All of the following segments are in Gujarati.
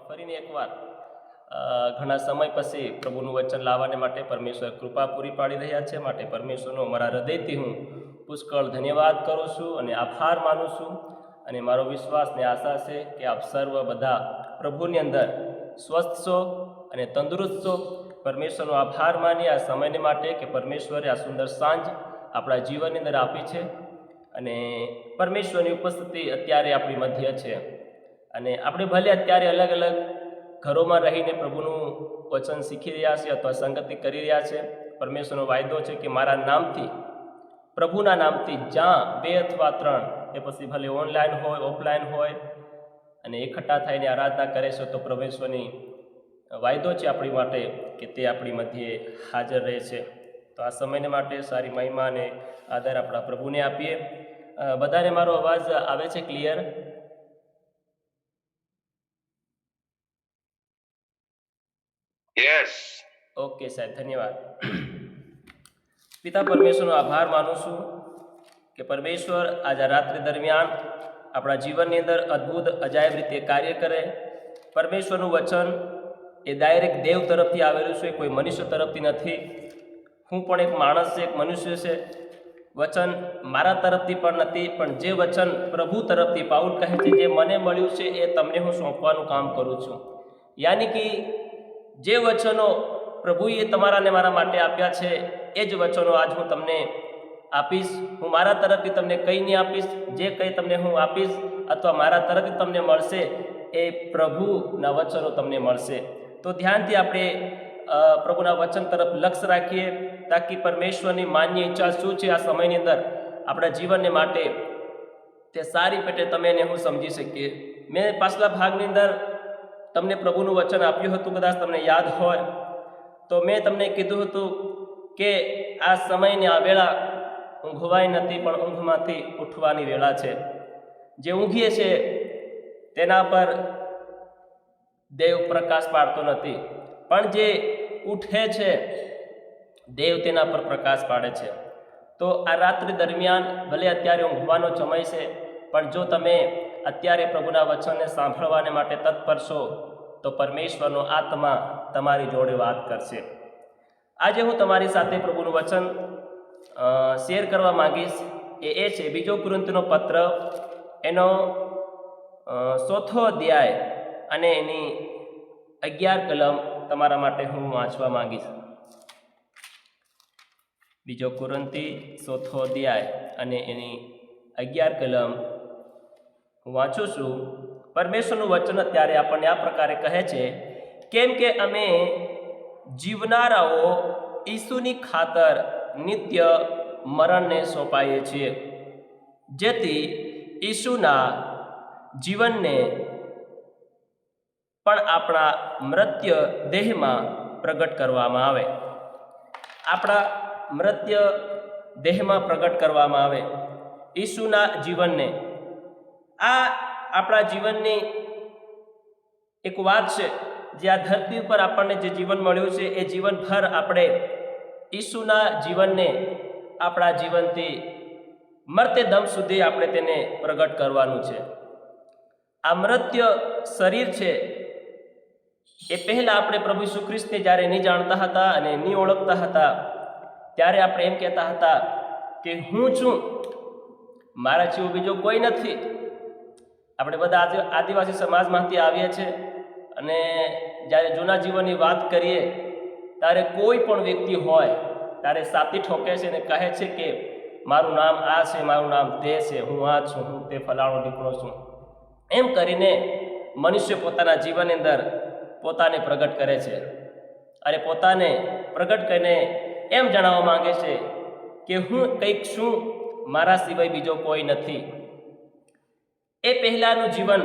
એમાં ફરીને એકવાર ઘણા સમય પછી પ્રભુનું વચન લાવવાને માટે પરમેશ્વર કૃપા પૂરી પાડી રહ્યા છે. માટે પરમેશ્વરનો મારા હૃદયથી હું પુષ્કળ ધન્યવાદ કરું છું અને આભાર માનું છું. અને મારો વિશ્વાસ ને આશા છે કે આપ સર્વ બધા પ્રભુની અંદર સ્વસ્થ છો અને તંદુરસ્ત છો. પરમેશ્વરનો આભાર માની આ સમયને માટે કે પરમેશ્વરે આ સુંદર સાંજ આપણા જીવનની અંદર આપી છે અને પરમેશ્વરની ઉપસ્થિતિ અત્યારે આપણી મધ્ય છે. અને આપણે ભલે અત્યારે અલગ અલગ ઘરોમાં રહીને પ્રભુનું વચન શીખી રહ્યા છે અથવા સંગતિ કરી રહ્યા છે. પરમેશ્વરનો વાયદો છે કે મારા નામથી, પ્રભુના નામથી જ્યાં 2 અથવા 3, એ પછી ભલે ઓનલાઈન હોય ઓફલાઈન હોય, અને એકઠા થઈને આરાધના કરે છે તો પરમેશ્વરની વાયદો છે આપણી માટે કે તે આપણી મધ્યે હાજર રહે છે. તો આ સમયને માટે સારી મહિમા અને આદર આપણા પ્રભુને આપીએ. બધાને મારો અવાજ આવે છે ક્લિયર? યસ. ઓકે સાહેબ, ધન્યવાદ. પિતા પરમેશ્વરનો આભાર માનું છું કે પરમેશ્વર આજે રાત્રિ દરમિયાન આપણા જીવનની અંદર અદ્ભુત અજાયબ રીતે કાર્ય કરે. પરમેશ્વરનું વચન એ ડાયરેક્ટ દેવ તરફથી આવેલું છે, કોઈ મનુષ્ય તરફથી નથી. હું પણ એક માણસ છે, એક મનુષ્ય છે. વચન મારા તરફથી પણ નથી, પણ જે વચન પ્રભુ તરફથી, પાઉલ કહે છે જે મને મળ્યું છે એ તમને હું સોંપવાનું કામ કરું છું. યાની કે જે વચનો પ્રભુએ તમારા ને મારા માટે આપ્યા છે એ જ વચનો આજ હું તમને આપીશ. હું મારા તરફથી તમને કંઈ નહીં આપીશ. જે કંઈ તમને હું આપીશ અથવા મારા તરફથી તમને મળશે એ પ્રભુના વચનો તમને મળશે. તો ધ્યાનથી આપણે પ્રભુના વચન તરફ લક્ષ્ય રાખીએ તાકી પરમેશ્વરની માન્ય ઈચ્છા શું છે આ સમયની અંદર આપણા જીવનને માટે તે સારી પેટે તમે ને હું સમજી શકીએ. મેં પાછલા ભાગની અંદર તમને પ્રભુનું વચન આપ્યું હતું, કદાચ તમને યાદ હોય તો મેં તમને કીધું હતું કે આ સમયને આ વેળા ઊંઘવાય નથી પણ ઊંઘમાંથી ઉઠવાની વેળા છે. જે ઊંઘીએ છે તેના પર દેવ પ્રકાશ પાડતો નથી, પણ જે ઉઠે છે દેવ તેના પર પ્રકાશ પાડે છે. તો આ રાત્રિ દરમિયાન ભલે અત્યારે ઊંઘવાનો સમય છે, પણ જો તમે અત્યારે પ્રભુના વચનને સાંભળવાને માટે તત્પર છો તો પરમેશ્વરનો આત્મા તમારી જોડે વાત કરશે. આજે હું તમારી સાથે પ્રભુનું વચન શેર કરવા માંગીશ. એ છે 2 કોરિન્થીનો પત્ર, એનો 4થો અધ્યાય અને એની 11 કલમ તમારા માટે હું વાંચવા માંગીશ. 2 કોરિન્થી 4થો અધ્યાય અને એની 11 કલમ હું વાંચું છું. પરમેશ્વરનું વચન અત્યારે આપણને આ પ્રકારે કહે છે, કેમ કે અમે જીવનારાઓ ઈસુની ખાતર નિત્ય મરણને સોંપાઈએ છીએ, જેથી ઈસુના જીવનને પણ આપણા મૃત્યુ દેહમાં પ્રગટ કરવામાં આવે. આપણા મૃત્યુ દેહમાં પ્રગટ કરવામાં આવે ઈસુના જીવનને. આ આપણા જીવનની એક વાત છે જે આ ધરતી ઉપર આપણને જે જીવન મળ્યું છે એ જીવનભર આપણે ઈસુના જીવનને આપણા જીવનથી મરતે દમ સુધી આપણે તેને પ્રગટ કરવાનું છે. આ મૃત્યુ શરીર છે એ પહેલાં આપણે પ્રભુ ઈસુ ખ્રિસ્તને જ્યારે નહીં જાણતા હતા અને નહીં ઓળખતા હતા ત્યારે આપણે એમ કહેતા હતા કે હું છું, મારા જેવો બીજો કોઈ નથી. આપણે બધા આદિવાસી સમાજમાંથી આવીએ છીએ અને જ્યારે જૂના જીવનની વાત કરીએ ત્યારે કોઈ પણ વ્યક્તિ હોય ત્યારે સાથી ઠોકે છે અને કહે છે કે મારું નામ આ છે, મારું નામ તે છે, હું આ છું, હું તે ફલાણો દીકરો છું. એમ કરીને મનુષ્ય પોતાના જીવનની અંદર પોતાને પ્રગટ કરે છે અને પોતાને પ્રગટ કરીને એમ જણાવવા માંગે છે કે હું કંઈક છું, મારા સિવાય બીજો કોઈ નથી. એ પહેલાંનું જીવન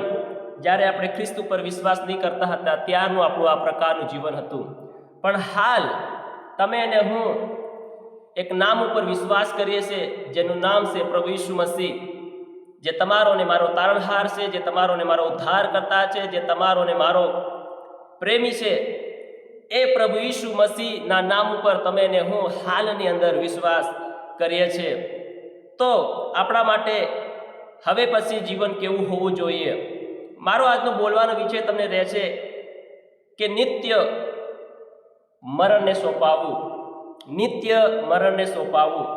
જ્યારે આપણે ખ્રિસ્ત ઉપર વિશ્વાસ નહીં કરતા હતા ત્યારનું આપણું આ પ્રકારનું જીવન હતું. પણ હાલ તમે અને હું એક નામ ઉપર વિશ્વાસ કરીએ છીએ જેનું નામ છે પ્રભુ ઈસુ મસીહ, જે તમારો ને મારો તારણહાર છે, જે તમારો ને મારો ઉદ્ધાર કરતા છે, જે તમારો ને મારો પ્રેમી છે. એ પ્રભુ ઈસુ મસીહના નામ ઉપર તમે ને હું હાલની અંદર વિશ્વાસ કરીએ છીએ. તો આપણા માટે હવે પછી જીવન કેવું હોવું જોઈએ મારો આજનો બોલવાનો વિષય તમને રહેશે કે નિત્ય મરણને સોંપાવવું. નિત્ય મરણને સોંપાવવું.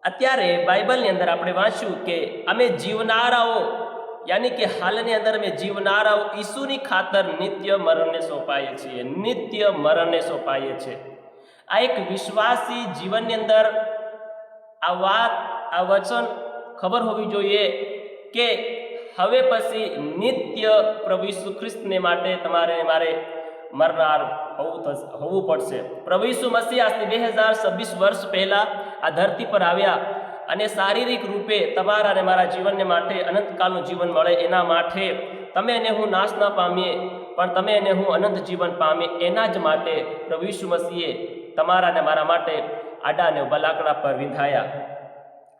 અત્યારે બાઇબલની અંદર આપણે વાંચ્યું કે અમે જીવનારાઓ, યાની કે હાલની અંદર અમે જીવનારાઓ ઈસુની ખાતર નિત્ય મરણને સોંપાઈએ છીએ. નિત્ય મરણને સોંપાઈએ છીએ. આ એક વિશ્વાસી જીવનની અંદર આ વાત, આ વચન ખબર હોવી જોઈએ કે હવે પછી નિત્ય પ્રભુ ઈસુ ખ્રિસ્તને માટે તમારે મારે મરનાર હોવું પડશે. પ્રભુ ઈસુ મસીહ આજથી 2026 વર્ષ પહેલાં આ ધરતી પર આવ્યા અને શારીરિક રૂપે તમારા અને મારા જીવનને માટે અનંતકાળનું જીવન મળે એના માટે તમે અને હું નાશ ન પામીએ પણ તમે અને હું અનંત જીવન પામીએ એના જ માટે પ્રભુ ઈસુ મસીહે તમારા અને મારા માટે આડા અને બલાકડા પર વિંધાયા.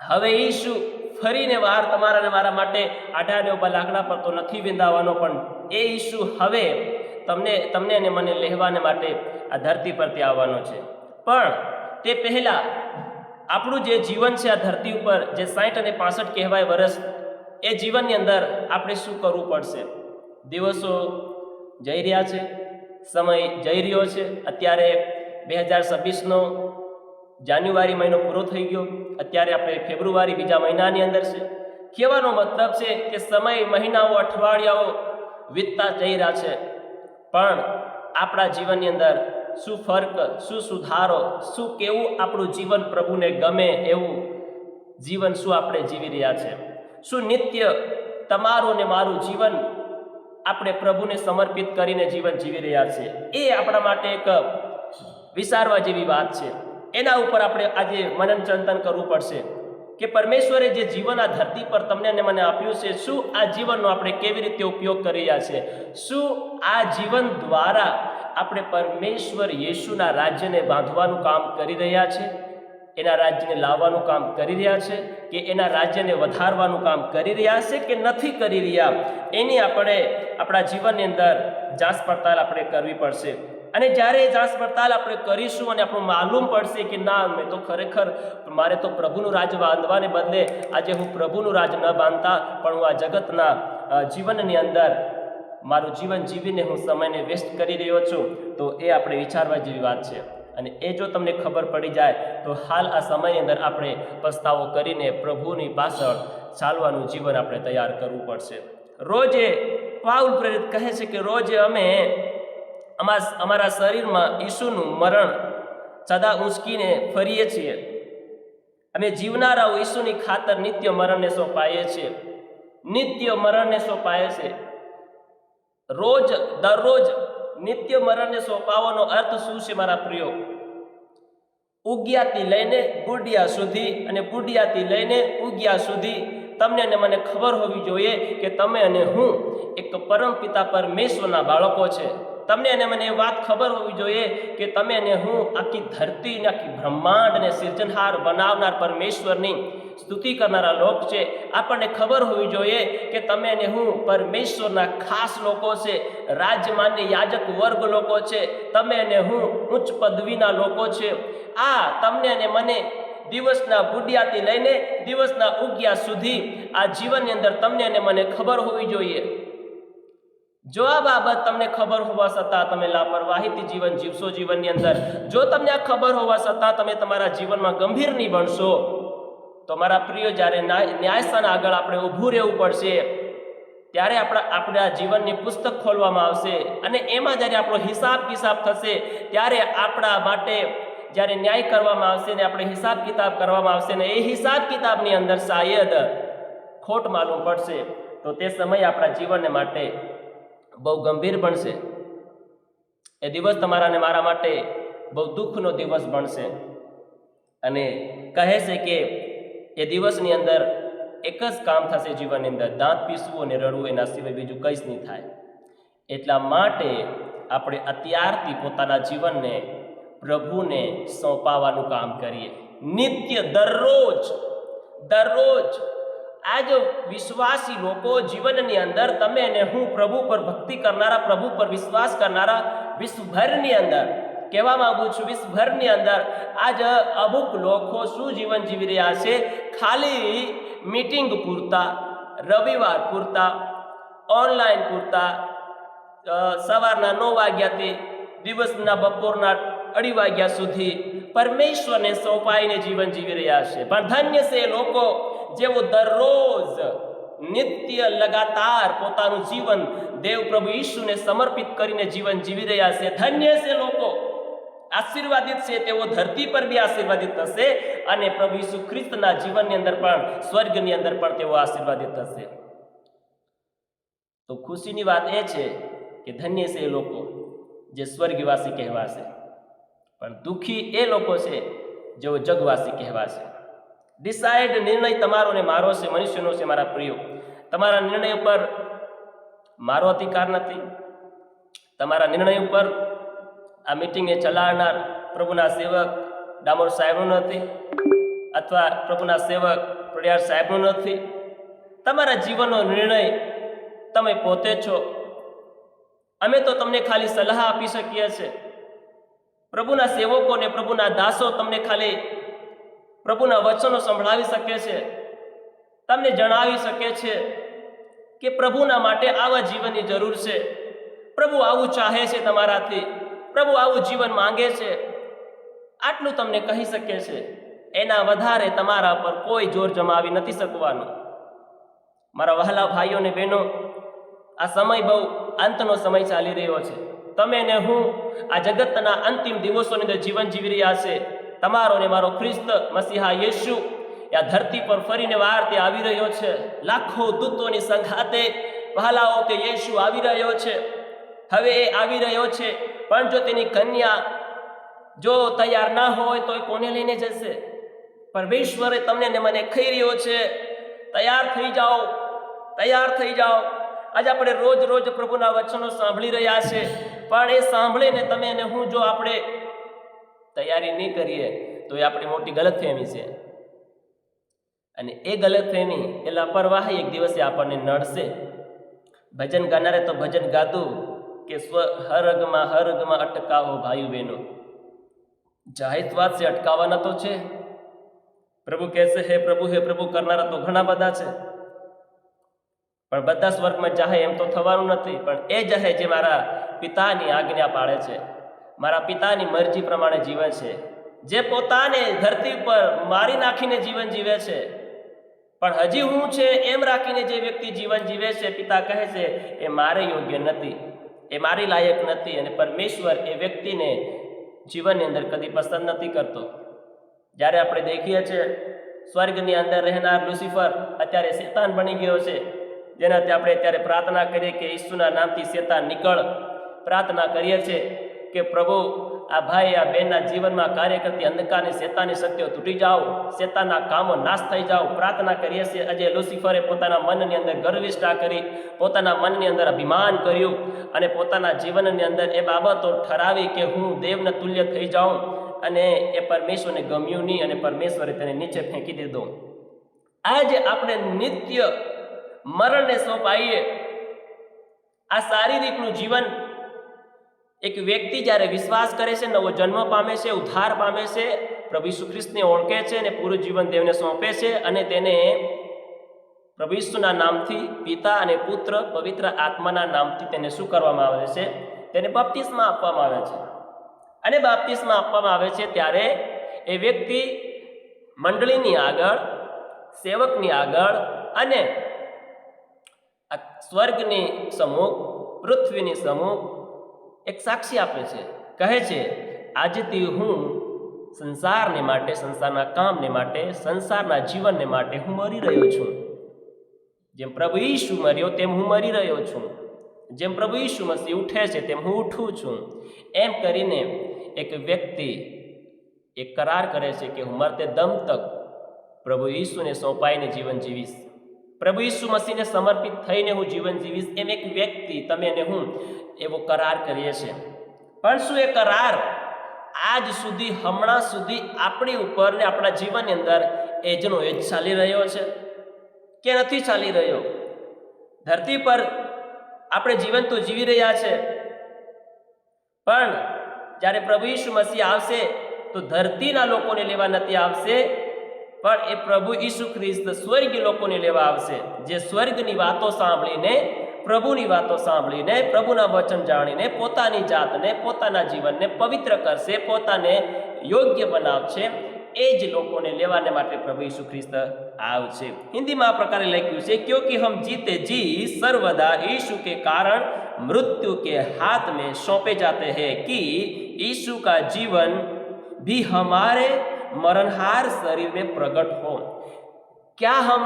હવે ઈસુ ફરીને વાર તમારા અને મારા માટે આડા અને બલાકડા પર તો નથી વિંધાવાનો, પણ એ ઈસુ હવે તમને અને મને લેવાને માટે આ ધરતી પરથી આવવાનો છે. પણ તે પહેલાં આપણું જે જીવન છે આ ધરતી ઉપર, જે 60 અને 65 કહેવાય વર્ષ, એ જીવનની અંદર આપણે શું કરવું પડશે? દિવસો જઈ રહ્યા છે, સમય જઈ રહ્યો છે. અત્યારે 2026નો જાન્યુઆરી મહિનો પૂરો થઈ ગયો. અત્યારે આપણે ફેબ્રુઆરી બીજા મહિનાની અંદર છે. કહેવાનો મતલબ છે કે સમય, મહિનાઓ, અઠવાડિયાઓ વીતતા જઈ રહ્યા છે, પણ આપણા જીવનની અંદર શું ફર્ક, શું સુધારો, શું કેવું આપણું જીવન પ્રભુને ગમે એવું જીવન શું આપણે જીવી રહ્યા છે? શું નિત્ય તમારું ને મારું જીવન આપણે પ્રભુને સમર્પિત કરીને જીવન જીવી રહ્યા છે? એ આપણા માટે એક વિચારવા જેવી વાત છે. એના ઉપર આપણે આજે મનન ચિંતન કરવું પડશે કે પરમેશ્વરે જે જીવન આ ધરતી પર તમને અને મને આપ્યું છે, શું આ જીવનનો આપણે કેવી રીતે ઉપયોગ કરી રહ્યા છે? શું આ જીવન દ્વારા આપણે પરમેશ્વર યેશુના રાજ્યને બાંધવાનું કામ કરી રહ્યા છે? એના રાજ્યને લાવવાનું કામ કરી રહ્યા છે કે એના રાજ્યને વધારવાનું કામ કરી રહ્યા છે કે નથી કરી રહ્યા? એની આપણે આપણા જીવનની અંદર જાંચ પડતાલ આપણે કરવી પડશે. અને જ્યારે એ જાંચ પડતાલ આપણે કરીશું અને આપણું માલુમ પડશે કે ના, મેં તો ખરેખર મારે તો પ્રભુનું રાજ બાંધવાને બદલે આજે હું પ્રભુનું રાજ ન બાંધતા પણ હું આ જગતના જીવનની અંદર મારું જીવન જીવીને હું સમયને વેસ્ટ કરી રહ્યો છું, તો એ આપણે વિચારવા જેવી વાત છે. અને એ જો તમને ખબર પડી જાય તો હાલ આ સમયની અંદર આપણે પસ્તાવો કરીને પ્રભુની પાછળ ચાલવાનું જીવન આપણે તૈયાર કરવું પડશે. રોજે પાઉલ પ્રેરિત કહે છે કે રોજે અમે અમારા શરીરમાં ઈસુનું મરણ સદા ઊંચકીને ફરીએ છીએ. અમે જીવનારાઓ ઈસુની ખાતર નિત્ય મરણને સોંપાઈએ છીએ. નિત્ય મરણને સોંપાઈએ છે. રોજ દરરોજ નિત્ય મરણને સોંપાવાનો અર્થ શું છે મારા પ્રિયો? ઉગ્યાથી લઈને બુઢિયા સુધી અને બુઢિયાથી લઈને ઉગ્યા સુધી તમને અને મને ખબર હોવી જોઈએ કે તમે અને હું એક પરમપિતા પરમેશ્વરના બાળકો છે. તમને અને મને એ વાત ખબર હોવી જોઈએ કે તમે અને હું આખી ધરતી, આખી બ્રહ્માંડને સિર્જનહાર બનાવનાર પરમેશ્વરની સ્તુતિ કરનારા લોક છે. આપણને ખબર હોવી જોઈએ કે તમે અને હું પરમેશ્વરના ખાસ લોકો છે, રાજમાન્ય યાજક વર્ગ લોકો છે. તમે અને હું ઉચ્ચ પદવીના લોકો છે. આ તમને અને મને દિવસના બુઢિયાથી લઈને દિવસના ઉગ્યા સુધી આ જીવનની અંદર તમને અને મને ખબર હોવી જોઈએ. જો આ બાબત તમને ખબર હોવા છતાં તમે લાપરવાહીથી જીવન જીવશો જીવનની અંદર, જો તમને આ ખબર હોવા છતાં તમે તમારા જીવનમાં ગંભીર નહીં બનશો, તો મારા પ્રિય, જ્યારે ન્યાયસ્થાન આગળ આપણે ઊભું રહેવું પડશે ત્યારે આપણા જીવનની પુસ્તક ખોલવામાં આવશે અને એમાં જ્યારે આપણો હિસાબ કિતાબ થશે ત્યારે આપણા માટે જ્યારે ન્યાય કરવામાં આવશે ને આપણે હિસાબ કિતાબ કરવામાં આવશે ને એ હિસાબ કિતાબની અંદર શાયદ ખોટ માલુમ પડશે, તો તે સમય આપણા જીવનને માટે બહુ ગંભીર બનશે. એ દિવસ તમારા અને મારા માટે બહુ દુઃખનો દિવસ બનશે. અને કહે છે કે એ દિવસની અંદર એક જ કામ થશે જીવનની અંદર, દાંત પીસવું અને રડવું, એના સિવાય બીજું કંઈ જ નહીં થાય. એટલા માટે આપણે અત્યારથી પોતાના જીવનને પ્રભુને સોંપાવાનું કામ કરીએ. નિત્ય દરરોજ આજ વિશ્વાસી લોકો જીવનની અંદર તમે અને હું પ્રભુ પર ભક્તિ કરનારા, પ્રભુ પર વિશ્વાસ કરનારા વિશ્વભરની અંદર કહેવા માંગુ છું, વિશ્વભરની અંદર આજ અમુક લોકો શું જીવન જીવી રહ્યા છે? ખાલી મીટિંગ પૂરતા, રવિવાર પૂરતા, ઓનલાઈન પૂરતા સવારના 9 વાગ્યાથી દિવસના બપોરના 2:30 વાગ્યા સુધી પરમેશ્વરને સોંપાઈને જીવન જીવી રહ્યા છે. પણ ધન્ય છે એ લોકો જેઓ દરરોજ નિત્ય લગાતાર પોતાનું જીવન દેવ પ્રભુ ઈશુને સમર્પિત કરીને જીવન જીવી રહ્યા છે. ધન્ય છે લોકો, આશીર્વાદિત છે તેઓ ધરતી પર બી આશીર્વાદિત થશે અને પ્રભુ ઈસુ ખ્રિસ્તના જીવનની અંદર પણ સ્વર્ગની અંદર પણ તેઓ આશીર્વાદિત થશે. તો ખુશીની વાત એ છે કે ધન્ય છે એ લોકો જે સ્વર્ગવાસી કહેવાશે, પણ દુઃખી એ લોકો છે જેઓ જગવાસી કહેવાશે. ડિસાઇડ, નિર્ણય તમારો ને મારો છે, મનુષ્યનો છે. મારા પ્રિયો, તમારા નિર્ણય ઉપર મારો અધિકાર નથી. તમારા નિર્ણય ઉપર આ મીટિંગને ચલાવનાર પ્રભુના સેવક ડામોર સાહેબનું નથી, અથવા પ્રભુના સેવક પ્રડિયાર સાહેબનું નથી. તમારા જીવનનો નિર્ણય તમે પોતે છો. અમે તો તમને ખાલી સલાહ આપી શકીએ છીએ. પ્રભુના સેવકોને, પ્રભુના દાસો તમને ખાલી પ્રભુના વચનો સંભળાવી શકે છે, તમને જણાવી શકે છે કે પ્રભુના માટે આવા જીવનની જરૂર છે. પ્રભુ આવું ચાહે છે તમારાથી, પ્રભુ આવું જીવન માંગે છે, આટલું તમને કહી શકે છે. એના વધારે તમારા પર કોઈ જોર જમાવી નથી શકવાનું. મારા વહાલા ભાઈઓ અને બહેનો, આ સમય બહુ અંતનો સમય ચાલી રહ્યો છે. તમે ને હું આ જગતના અંતિમ દિવસોની અંદર જીવન જીવી રહ્યા છે. તમારો ને મારો ખ્રિસ્ત મસીહા યેશુ આ ધરતી પર ફરીને વાર તે આવી રહ્યો છે. લાખો દૂતોની સંઘાતે વહાલાઓ તે યેશુ આવી રહ્યો છે. હવે એ આવી રહ્યો છે, પણ જો તેની કન્યા જો તૈયાર ના હોય તો એ કોને લઈને જશે? પરમેશ્વરે તમને ને મને કહી રહ્યો છે, તૈયાર થઈ જાઓ, તૈયાર થઈ જાઓ. આજે આપણે રોજ રોજ પ્રભુના વચનો સાંભળી રહ્યા છે, પણ એ સાંભળીને તમે અને હું જો આપણે તૈયારી નહીં કરીએ તો એ આપણી મોટી ગલતફહેમી છે. અને એ ગલતફહેમી, એ લાપરવાહી એક દિવસે આપણને નડશે. ભજન ગાનારે તો ભજન ગાતું કે હરગમાં અટકાવો ભાઈઓ બહેનો. જાહેર વાત છે, અટકાવવાના તો છે. પ્રભુ કહેશે હે પ્રભુ કરનારા તો ઘણા બધા છે, પણ બધા સ્વર્ગમાં જાહે એમ તો થવાનું નથી. પણ એ જાહે જે મારા પિતાની આજ્ઞા પાળે છે, મારા પિતાની મરજી પ્રમાણે જીવે છે, જે પોતાને ધરતી પર મારી નાખીને જીવન જીવે છે, પણ હજી હું છે એમ રાખીને જે વ્યક્તિ જીવન જીવે છે, પિતા કહે છે એ મારે યોગ્ય નથી, એ મારી લાયક નથી. અને પરમેશ્વર એ વ્યક્તિને જીવનની અંદર કદી પસંદ નથી કરતો. જ્યારે આપણે દેખીએ છીએ સ્વર્ગની અંદર રહેનાર લુસિફર અત્યારે શેતાન બની ગયો છે, જેનાથી આપણે અત્યારે પ્રાર્થના કરીએ કે ઈસુના નામથી શેતાન નીકળ. પ્રાર્થના કરીએ છીએ કે પ્રભુ આ ભાઈ આ બહેનના જીવનમાં કાર્ય કરતી અંધકારની શેતાની શક્તિઓ તૂટી જાઓ, શેતાનના કામો નાશ થઈ જાઓ. પ્રાર્થના કરીએ છીએ. આજે લુસિફરે પોતાના મનની અંદર ગર્વિષ્ઠા કરી, પોતાના મનની અંદર અભિમાન કર્યું અને પોતાના જીવનની અંદર એ બાબતો ઠરાવી કે હું દેવને તુલ્ય થઈ જાઉં, અને એ પરમેશ્વરને ગમ્યું નહીં અને પરમેશ્વરે તેને નીચે ફેંકી દીધો. આજે આપણે નિત્ય મરણને સોંપાઈએ. આ શારીરિકનું જીવન એક વ્યક્તિ જ્યારે વિશ્વાસ કરે છે, નવો જન્મ પામે છે, ઉદ્ધાર પામે છે, પ્રભુ ઈસુ ખ્રિસ્તને ઓળખે છે અને પૂરું જીવન દેવને સોંપે છે, અને તેને પ્રભુ ઈસુના નામથી, પિતા અને પુત્ર પવિત્ર આત્માના નામથી તેને શું કરવામાં આવે છે? તેને બાપ્તિસ્મા આપવામાં આવે છે. અને બાપ્તિસ્મા આપવામાં આવે છે ત્યારે એ વ્યક્તિ મંડળીની આગળ, સેવકની આગળ અને આ સ્વર્ગની સમુખ, પૃથ્વીની સમુખ એક સાક્ષી આપે છે. કહે છે, આજથી હું સંસારને માટે, સંસારના કામને માટે, સંસારના જીવનને માટે હું મરી રહ્યો છું. જેમ પ્રભુ ઈસુ મર્યો તેમ હું મરી રહ્યો છું. જેમ પ્રભુ ઈસુ મસીહ ઉઠે છે તેમ હું ઉઠું છું. એમ કરીને એક વ્યક્તિ એક કરાર કરે છે કે હું મરતે દમ તક પ્રભુ ઈસુને સોંપાઈને જીવન જીવીશ, પ્રભુ ઈસુ મસીહને સમર્પિત થઈને હું જીવન જીવીશ. એમ એક વ્યક્તિ, તમે અને હું એવો કરાર કરીએ છીએ. પણ શું એ કરાર આજ સુધી, હમણાં સુધી આપણી ઉપર ને આપણા જીવનની અંદર એજનો એજ ચાલી રહ્યો છે કે નથી ચાલી રહ્યો? ધરતી પર આપણે જીવન તો જીવી રહ્યા છે, પણ જ્યારે પ્રભુ ઈસુ મસીહ આવશે તો ધરતીના લોકોને લેવા નથી આવશે, પણ એ પ્રભુ ઈસુ ખ્રિસ્ત સ્વર્ગીય લોકોને લેવા આવશે, જે સ્વર્ગની વાતો સાંભળીને પ્રભુની વાતો સાંભળીને, પ્રભુના વચન જાણીને પોતાની જાતને, પોતાના જીવનને પવિત્ર કરશે, પોતાને યોગ્ય બનાવશે, એ જ લોકોને લેવાને માટે પ્રભુ यीशु ख्रिस्त આવશે। હિન્દીમાં આ પ્રકારે લખ્યું છે, क्योंकि हम जीते जी सर्वदा यीशु के कारण मृत्यु के हाथ में सौंपे जाते हैं कि यीशु का जीवन भी हमारे मरणहार शरीर में प्रकट हो। क्या हम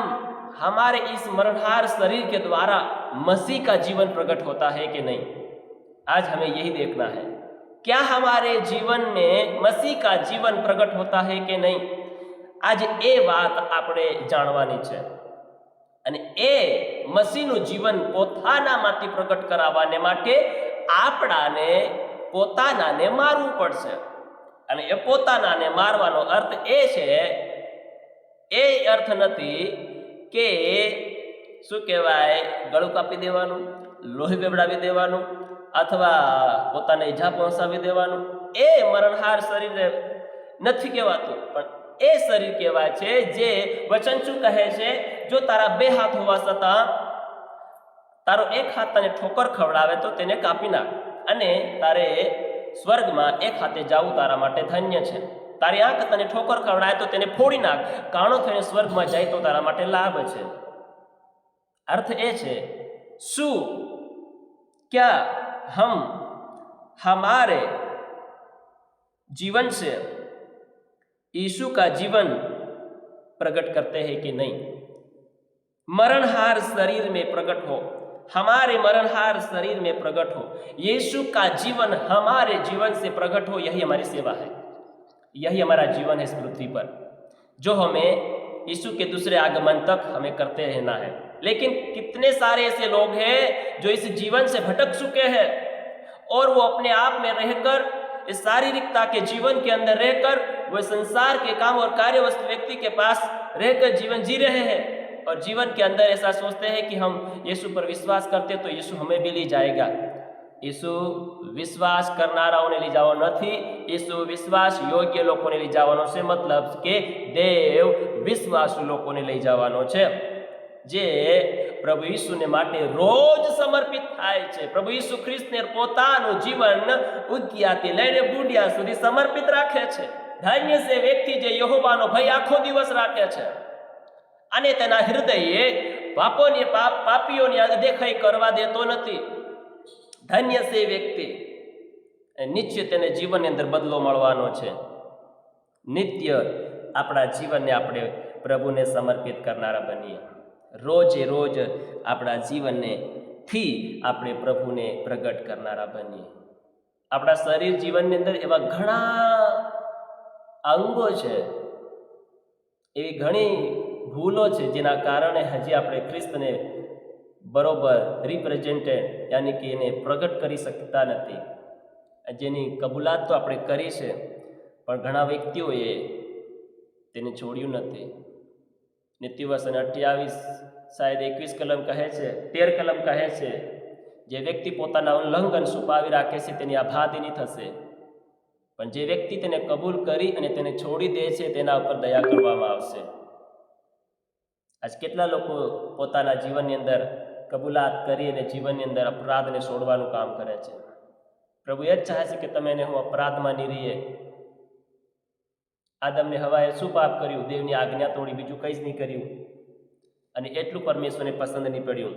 हमारे इस मरणहार शरीर के द्वारा मसीह का जीवन प्रकट होता है कि नहीं? आज हमें यही देखना है। क्या हमारे जीवन में मसीह का जीवन प्रकट होता है कि नहीं? आज ए बात આપણે જાણવાની છે અને એ મસીહનું જીવન પોતાનામાંથી પ્રગટ કરાવવાને માટે આપણાને પોતાનાને મારવું પડશે। અને એ પોતાનાને મારવાનો અર્થ એ છે, એ અર્થ નથી કે શું કહેવાય ગળું કાપી દેવાનું, લોહી વેવડાવી દેવાનું અથવા પોતાને ઈજા પહોંચાવી દેવાનું। એ મરણહાર શરીર નથી કહેવાતું, પણ એ શરીર કહેવાય છે જે વચન શું કહે છે, જો તારા બે હાથ હોવા છતાં તારો એક હાથ તને ઠોકર ખવડાવે તો તેને કાપી નાખ, અને તારે સ્વર્ગમાં એક હાથે જવું તારા માટે ધન્ય છે। તારી આંખ તને ઠોકર ખવડાવે તો તેને ફોડી નાખ, કાણો થઈને સ્વર્ગમાં જાય તો તારા માટે લાભ છે। अर्थ ए છે, શું क्या हम हमारे जीवन से यीशु का जीवन प्रकट करते हैं कि नहीं? मरणहार शरीर में प्रकट हो, हमारे मरणहार शरीर में प्रकट हो, यीशु का जीवन हमारे जीवन से प्रकट हो, यही हमारी सेवा है, यही हमारा जीवन है इस पृथ्वी पर, जो हमें यीशु के दूसरे आगमन तक हमें करते रहना है। लेकिन कितने सारे ऐसे लोग हैं जो इस जीवन से भटक चुके हैं और वो अपने आप में रहकर, इस शारीरिकता के जीवन के अंदर रहकर, वो संसार के काम और कार्य वस्तु व्यक्ति के पास रहकर जीवन जी रहे हैं, और जीवन के अंदर ऐसा सोचते हैं कि हम यीशु पर विश्वास करते तो यीशु हमें भी ले जाएगा। यीशु विश्वास करनाराओने लई जवानो નથી, यीशु विश्वास योग्य लोकोने લઈ જવાનો છે, मतलब કે દેવ વિશ્વાસુ લોકોને લઈ જવાનો છે, જે પ્રભુ ઈસુને માટે રોજ સમર્પિત થાય છે। પ્રભુ ઈસુ ખ્રિસ્તને પોતાનું જીવન ઉગ્યાથી લઈને બુંડિયા સુધી સમર્પિત રાખે છે। ધન્ય છે વ્યક્તિ જે યહોવાનો ભય આખો દિવસ રાખે છે અને તેના હૃદયે પાપીઓની અદેખાઈ કરવા દેતો નથી। ધન્ય છે વ્યક્તિ, નિશ્ચય તેને જીવનની અંદર બદલો મળવાનો છે। નિત્ય આપણા જીવનને આપણે પ્રભુને સમર્પિત કરનારા બનીએ। રોજે રોજ આપણા જીવનને થી આપણે પ્રભુને પ્રગટ કરનારા બનીએ। આપણા શરીર જીવનની અંદર એવા ઘણા અંગો છે, એવી ઘણી ભૂલો છે જેના કારણે હજી આપણે ખ્રિસ્તને બરોબર રિપ્રેઝેન્ટેડ યાની કે એને પ્રગટ કરી શકતા નથી। જેની કબૂલાત તો આપણે કરી છે, પણ ઘણા વ્યક્તિઓએ તેને છોડ્યું નથી। નીતિવચન 28 શાયદ 21 કલમ કહે છે, 13 કલમ કહે છે, જે વ્યક્તિ પોતાના ઉલ્લંઘન છુપાવી રાખે છે તેની આભાદીની થશે, પણ જે વ્યક્તિ તેને કબૂલ કરી અને તેને છોડી દે છે તેના ઉપર દયા કરવામાં આવશે। આજ કેટલા લોકો પોતાના જીવનની અંદર કબૂલાત કરી અને જીવનની અંદર અપરાધને છોડવાનું કામ કરે છે। પ્રભુ એ જ ચાહે છે કે તમે એને હું અપરાધમાં નહીં રહીએ। આદમને હવાએ શું પાપ કર્યું? દેવની આજ્ઞા તોડી, બીજું કંઈ જ નહીં કર્યું, અને એટલું પરમેશ્વરને પસંદ નહીં પડ્યું।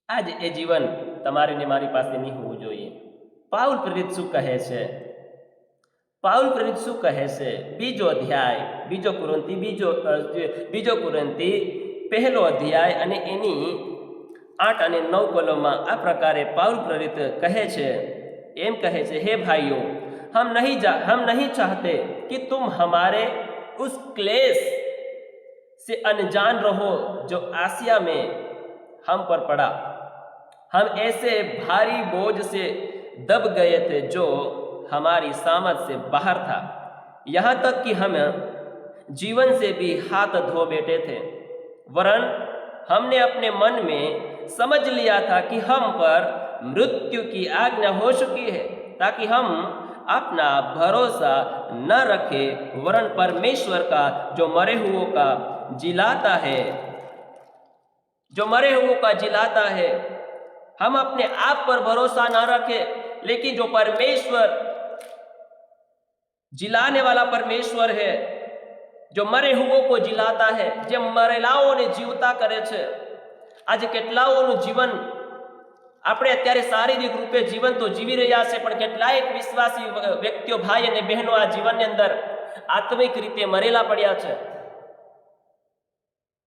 આજ એ જીવન તમારી ને મારી પાસે નહીં હોવું જોઈએ। પાઉલ પ્રેરિત શું કહે છે? પાઉલ પ્રેરિત શું કહે છે? બીજો અધ્યાય, બીજો કુરિન્થી પહેલો અધ્યાય અને એની 8 અને 9 કલમમાં આ પ્રકારે પાઉલ પ્રેરિત કહે છે, એમ કહે છે, हे भाइयों, हम नहीं चाहते कि तुम हमारे उस क्लेश से अनजान रहो जो आसिया में हम पर पड़ा। हम ऐसे भारी बोझ से दब गए थे जो हमारी सामर्थ से बाहर था, यहाँ तक कि हम जीवन से भी हाथ धो बैठे थे। वरन हमने अपने मन में समझ लिया था कि हम पर मृत्यु की आज्ञा हो चुकी है, ताकि हम अपना भरोसा न रखे, वरन परमेश्वर का जो मरे हुओं का जिलाता है जो मरे हुओं का जिलाता है। हम अपने आप पर भरोसा ना रखें, लेकिन जो परमेश्वर जिलाने वाला परमेश्वर है, जो मरे हुओं को जिलाता है, जो मरेलाओने जीवता करे छे। आज કેટલાઓનું જીવન આપણે અત્યારે શારીરિક રૂપે જીવન તો જીવી રહ્યા છે, પણ કેટલાય વિશ્વાસી વ્યક્તિઓ, ભાઈ અને બહેનો આ જીવનની અંદર આત્મિક રીતે મરેલા પડ્યા છે,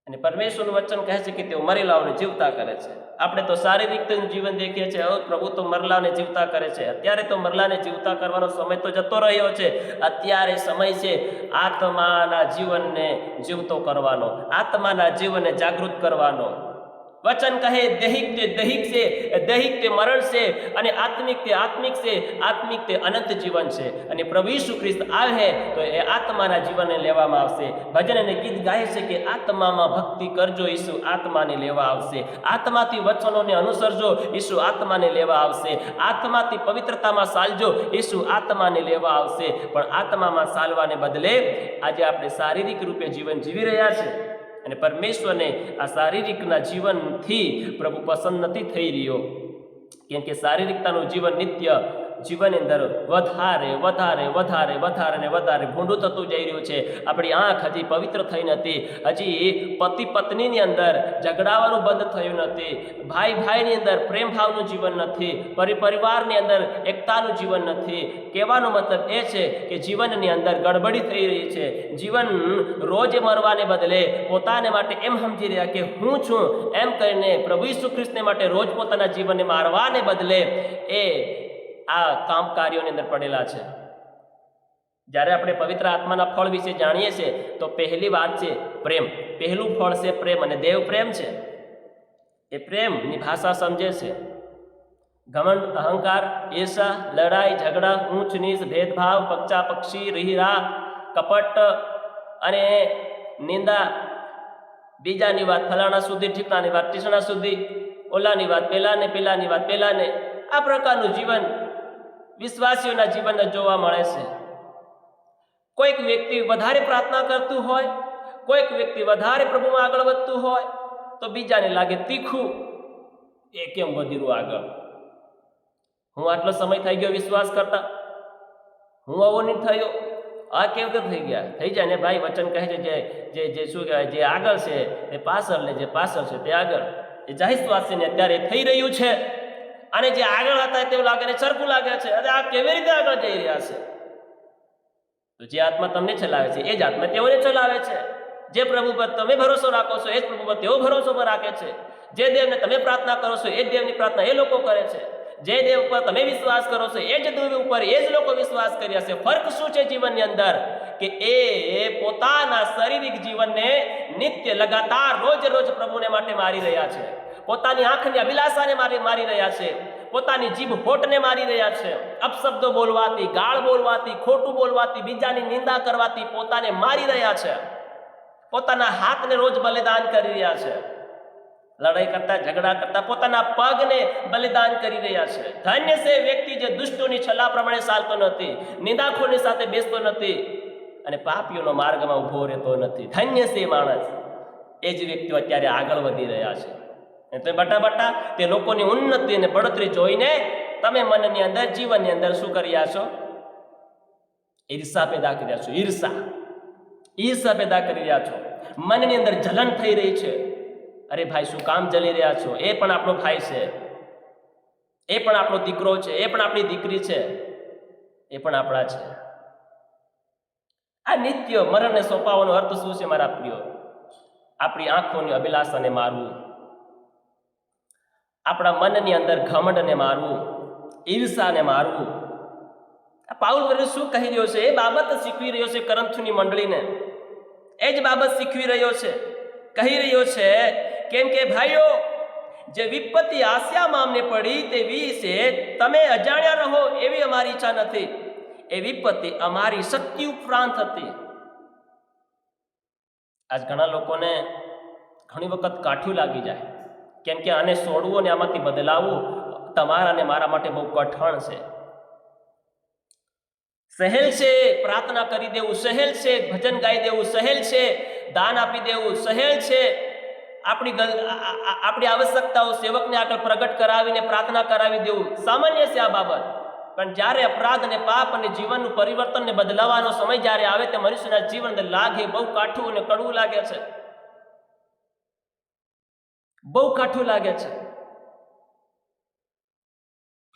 અને પરમેશ્વરનું વચન કહે છે કે તેઓ મરેલાઓને જીવતા કરે છે। આપણે તો શારીરિક જીવન દેખીએ છીએ, પ્રભુ તો મરલાને જીવતા કરે છે। અત્યારે તો મરલાને જીવતા કરવાનો સમય તો જતો રહ્યો છે। અત્યારે સમય છે આત્માના જીવનને જીવતો કરવાનો, આત્માના જીવનને જાગૃત કરવાનો। वचन कहे दैहिक ते दैहिक से, दैहिक ते मरण से, અને આત્મિક તે આત્મિક છે, આત્મિક તે અનંત જીવન છે। અને પ્રભુ ઈસુ ખ્રિસ્ત આવે તો એ આત્માના જીવનને લેવામાં આવશે। ભજન અને ગીત ગાય છે કે આત્મામાં ભક્તિ કરજો, ઈસુ આત્માને લેવા આવશે। આત્માથી વચનોને અનુસરજો, ઈસુ આત્માને લેવા આવશે। આત્માથી પવિત્રતામાં ચાલજો, ઈસુ આત્માને લેવા આવશે। પણ આત્મામાં ચાલવાને બદલે આજે આપણે શારીરિક રૂપે જીવન જીવી રહ્યા છે, અને પરમેશ્વરને આ શારીરિકના જીવનથી પ્રભુ પસંદ નથી થઈ રહ્યો, કેમ કે શારીરિકતાનું જીવન નિત્ય જીવનની અંદર વધારે વધારે વધારે વધારે ને વધારે ભૂંડું થતું જઈ રહ્યું છે। આપણી આંખ હજી પવિત્ર થઈ નથી, હજી પતિ પત્નીની અંદર ઝઘડાવાનું બંધ થયું નથી, ભાઈ ભાઈની અંદર પ્રેમ ભાવનું જીવન નથી, પરિવારની અંદર એકતાનું જીવન નથી। કહેવાનો મતલબ એ છે કે જીવનની અંદર ગડબડી થઈ રહી છે। જીવન રોજ મરવાને બદલે પોતાને માટે એમ સમજી રહ્યા કે હું છું એમ કરીને પ્રભુ ઈસુ ખ્રિસ્તને માટે રોજ પોતાના જીવનને મારવાને બદલે એ આ કામ કાર્યોની અંદર પડેલા છે। જ્યારે આપણે પવિત્ર આત્માના ફળ વિશે જાણીએ છીએ તો પહેલી વાત છે પ્રેમ। પહેલું ફળ છે પ્રેમ, અને દેવ પ્રેમ છે। એ પ્રેમની ભાષા સમજે છે। ઘમંડ, અહંકાર, ઈર્ષા, લડાઈ ઝઘડા, ઊંચ નીચ, ભેદભાવ, પક્ષા પક્ષી, રીહરા, કપટ અને નિંદા, બીજાની વાત ફલાણા સુધી, ઠીકણાની વાત ટીસણા સુધી, ઓલાની વાત પેલાને, પેલાની વાત પેલાને, આ પ્રકારનું જીવન વિશ્વાસીઓના જીવનને જોવા મળે છે। કોઈક વ્યક્તિ વધારે પ્રાર્થના કરતું હોય, કોઈક વ્યક્તિ વધારે પ્રભુમાં આગળ વધતું હોય તો બીજાને લાગે તીખું, એ કેમ વધીરું આગળ, હું આટલો સમય થઈ ગયો વિશ્વાસ કરતા, હું આવો નહીં થયો, આ કેવી રીતે થઈ ગયા? થઈ જાય ને ભાઈ, વચન કહે છે જે શું કહેવાય, જે આગળ છે એ પાછળ, ને જે પાછળ છે તે આગળ। એ જાહેરવાસીને અત્યારે થઈ રહ્યું છે, અને જે આગળ હતા તેવું લાગે ને સરખું લાગે છે, અને આ કેવી રીતે આગળ જઈ રહ્યા છે? તો જે આત્મા તમને ચલાવે છે એ જ આત્મા તેઓને ચલાવે છે। જે પ્રભુ પર તમે ભરોસો રાખો છો એ જ પ્રભુ પર તેઓ ભરોસો પર રાખે છે। જે દેવને તમે પ્રાર્થના કરો છો એ જ દેવની પ્રાર્થના એ લોકો કરે છે। જે દેવ ઉપર તમે વિશ્વાસ કરો છો એ જ દેવ ઉપર એ જ લોકો વિશ્વાસ કર્યા છે। ફરક શું છે જીવનની અંદર કે એ પોતાના શારીરિક જીવનને નિત્ય લગાતાર રોજ રોજ પ્રભુને માટે મારી રહ્યા છે। પોતાની આંખની અભિલાષાને મારી રહ્યા છે, પોતાની જીભ હોઠને મારી રહ્યા છે। અપશબ્દો બોલવાથી, ગાળ બોલવાથી, ખોટું બોલવાથી, બીજાની નિંદા કરવાથી પોતાને મારી રહ્યા છે। પોતાના હાથને રોજ બલિદાન કરી રહ્યા છે। લડાઈ કરતા, ઝઘડા કરતા પોતાના પગને બલિદાન કરી રહ્યા છે। ધન્ય છે વ્યક્તિ જે દુષ્ટોની છલા પ્રમાણે ચાલતો નથી, નિંદાખોરની સાથે બેસતો નથી, અને પાપીઓનો માર્ગમાં ઊભો રહેતો નથી। ધન્ય છે માણસ, એ જ વ્યક્તિઓ અત્યારે આગળ વધી રહ્યા છે। તો બટા તે લોકોની ઉન્નતિ અને બઢોતરી જોઈને તમે મનની અંદર, જીવનની અંદર શું કરી રહ્યા છો? ઈર્ષા પેદા કરી રહ્યા છો। ઈર્ષા પેદા કરી રહ્યા છો। મનની અંદર જલન થઈ રહી છે। અરે ભાઈ, શું કામ જલી રહ્યા છો? એ પણ આપણો ભાઈ છે, એ પણ આપણો દીકરો છે, એ પણ આપણી દીકરી છે, એ પણ આપણા છે। આ નિત્ય મરણને સોંપાવાનો અર્થ શું છે મારા પ્રિયો? આપણી આંખોની અભિલાષાને મારવું, આપણા મનની અંદર ઘમંડને મારવું, ઈર્ષાને મારવું। આ પાઉલ શું કહી રહ્યો છે? એ બાબત શીખવી રહ્યો છે કરંથની મંડળીને, એ જ બાબત શીખવી રહ્યો છે, કહી રહ્યો છે કેમ કે ભાઈઓ, જે વિપત્તિ આસ્યામાં અમને પડી તે વિશે તમે અજાણ્યા રહો એવી અમારી ઈચ્છા નથી। એ વિપત્તિ અમારી શક્તિ ઉપરાંત હતી। આજ ઘણા લોકોને ઘણી વખત કાઠું લાગી જાય, કેમ કે આને છોડવું અને આમાંથી બદલાવવું તમારા અને મારા માટે બહુ કઠણ છે। સહેલ છે પ્રાર્થના કરી દેવું, સહેલ છે ભજન ગાઈ દેવું, સહેલ છે દાન આપી દેવું, સહેલ છે આપણી આવશ્યકતાઓ સેવકને આગળ પ્રગટ કરાવીને પ્રાર્થના કરાવી દેવું સામાન્ય છે આ બાબત. પણ જ્યારે અપરાધ અને પાપ અને જીવનનું પરિવર્તનને બદલાવાનો સમય જ્યારે આવે તે મનુષ્યના જીવનને લાગે બહુ કાઠું અને કડવું લાગે છે, બહુ કાઠું લાગે છે.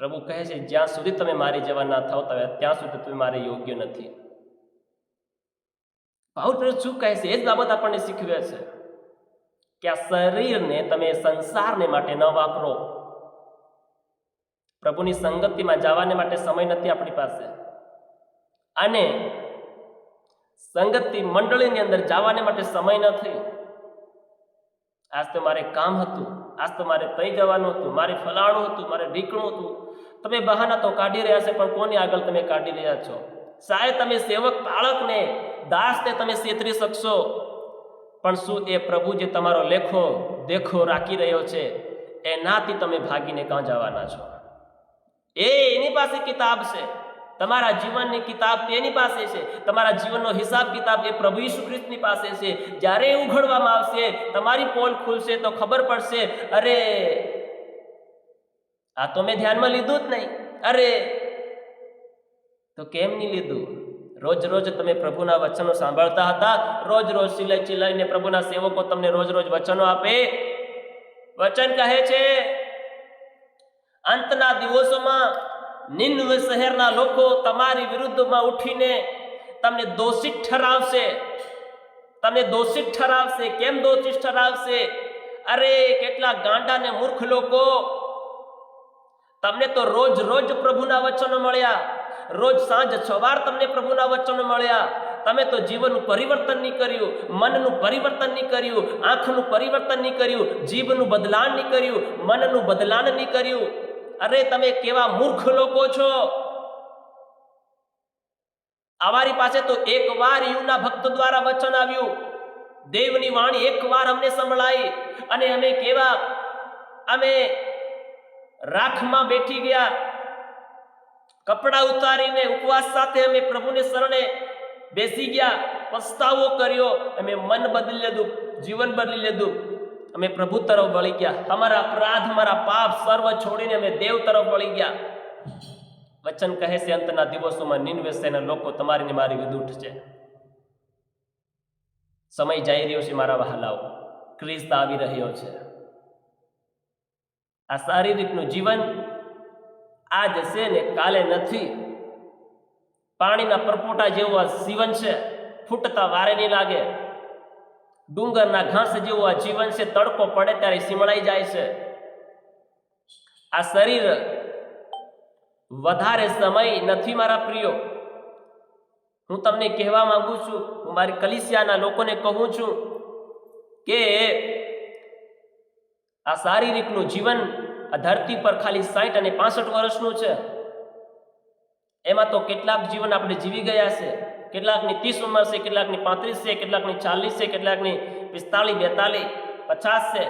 પ્રભુ કહે છે જ્યાં સુધી તમે મારી જેવા ના થાવ ત્યાં સુધી તમે મારે યોગ્ય નથી. પાઉલ શું કહે છે એ જ બાબત આપણને શીખવે છે કે આ શરીરને તમે સંસારને માટે ન વાપરો. પ્રભુની સંગતિમાં જવાને માટે સમય નથી આપણી પાસે, અને સંગતિ મંડળીની અંદર જવાને માટે સમય નથી. આજ તો મારે કામ હતું, આજ તો મારે તઈ જવાનું હતું, મારે ફલાણું હતું, મારે ઢીકણું હતું. તમે બહાના તો કાઢી રહ્યા છો, પણ કોની આગળ તમે કાઢી રહ્યા છો? શાયદ તમે સેવક બાળકને દાસને તમે છેતરી શકશો, પણ શું એ પ્રભુ જે તમારો લેખો દેખો રાખી રહ્યો છે એનાથી તમે ભાગીને કાં જવાના છો? એની પાસે કિતાબ છે, તમારા જીવનની કિતાબ તેની પાસે છે. તમારા જીવનનો હિસાબ કિતાબ એ પ્રભુ ઈસુ ખ્રિસ્તની પાસે છે. જ્યારે ઉઘડવામાં આવશે, તમારી પોલ ખુલશે તો ખબર પડશે, અરે આ તો મેં ધ્યાનમાં લીધું જ નહીં. અરે તો કેમ નહીં લીધું? રોજ રોજ તમે પ્રભુના વચનો સાંભળતા હતા, રોજ રોજ ચિલાઈને પ્રભુના સેવકો તમને રોજ રોજ વચનો આપે. વચન કહે છે અંતના દિવસોમાં નિન્વે શહેરના લોકો તમારી વિરુદ્ધમાં ઉઠીને તમને દોષિત ઠરાવશે. તમને દોષિત ઠરાવશે. કેમ દોષિત ઠરાવશે? અરે કેટલા ગાંડા ને મૂર્ખ લોકો! તમને તો રોજ રોજ પ્રભુના વચનો મળ્યા, રોજ સાંજ સવાર તમને પ્રભુના વચનો મળ્યા. તમે તો જીવનનું પરિવર્તન નહીં કર્યું, મનનું પરિવર્તન નહીં કર્યું, આંખનું પરિવર્તન નહીં કર્યું, જીભનું બદલાણ નહીં કર્યું, મનનું બદલાણ નહીં કર્યું. અરે તમે કેવા મૂર્ખ લોકો છો! અમારી પાસે તો એકવાર યુના ભક્તો દ્વારા વચન આવ્યું, દેવની વાણી એકવાર અમને સંભળાઈ, અને અમે રાખમાં બેઠી ગયા, કપડાં ઉતારીને ઉપવાસ સાથે અમે પ્રભુને શરણે બેસી ગયા, પસ્તાવો કર્યો, અમે મન બદલી લીધું, જીવન બદલી લીધું, અમે પ્રભુ તરફ વળી ગયા. અમારા અપરાધ, અમારા પાપ સર્વ છોડીને અમે દેવ તરફ વળી ગયા. વચન કહે છે અંતના દિવસોમાં નિન્વે શહેરના લોકો તમારી ને મારી વિરુદ્ધ છે. સમય જઈ રહ્યો છે મારા વહાલાઓ, ખ્રિસ્ત આવી રહ્યો છે. આ શારીરિકનું જીવન આજ છે ને કાલે નથી. પાણીના પરપોટા જેવું આ જીવન છે, ફૂટતા વારે નહીં લાગે. ડુંગરના ઘાસ જેવું આ જીવન છે, તડકો પડે ત્યારે સીમળાઈ જાય છે. આ શરીર વધારે સમય નથી મારા પ્રિયો. હું તમને કહેવા માંગુ છું, હું મારી કલીસિયાના લોકોને કહું છું કે આ શારીરિકનું જીવન આ ધરતી પર ખાલી 60 અને 65 વર્ષનું છે. એમાં તો કેટલાક જીવન આપણે જીવી ગયા છે. કેટલાકની 30 ઉંમર છે, કેટલાકની 35 છે, કેટલાકની 40 છે, કેટલાકની 45, 42, 50 છે.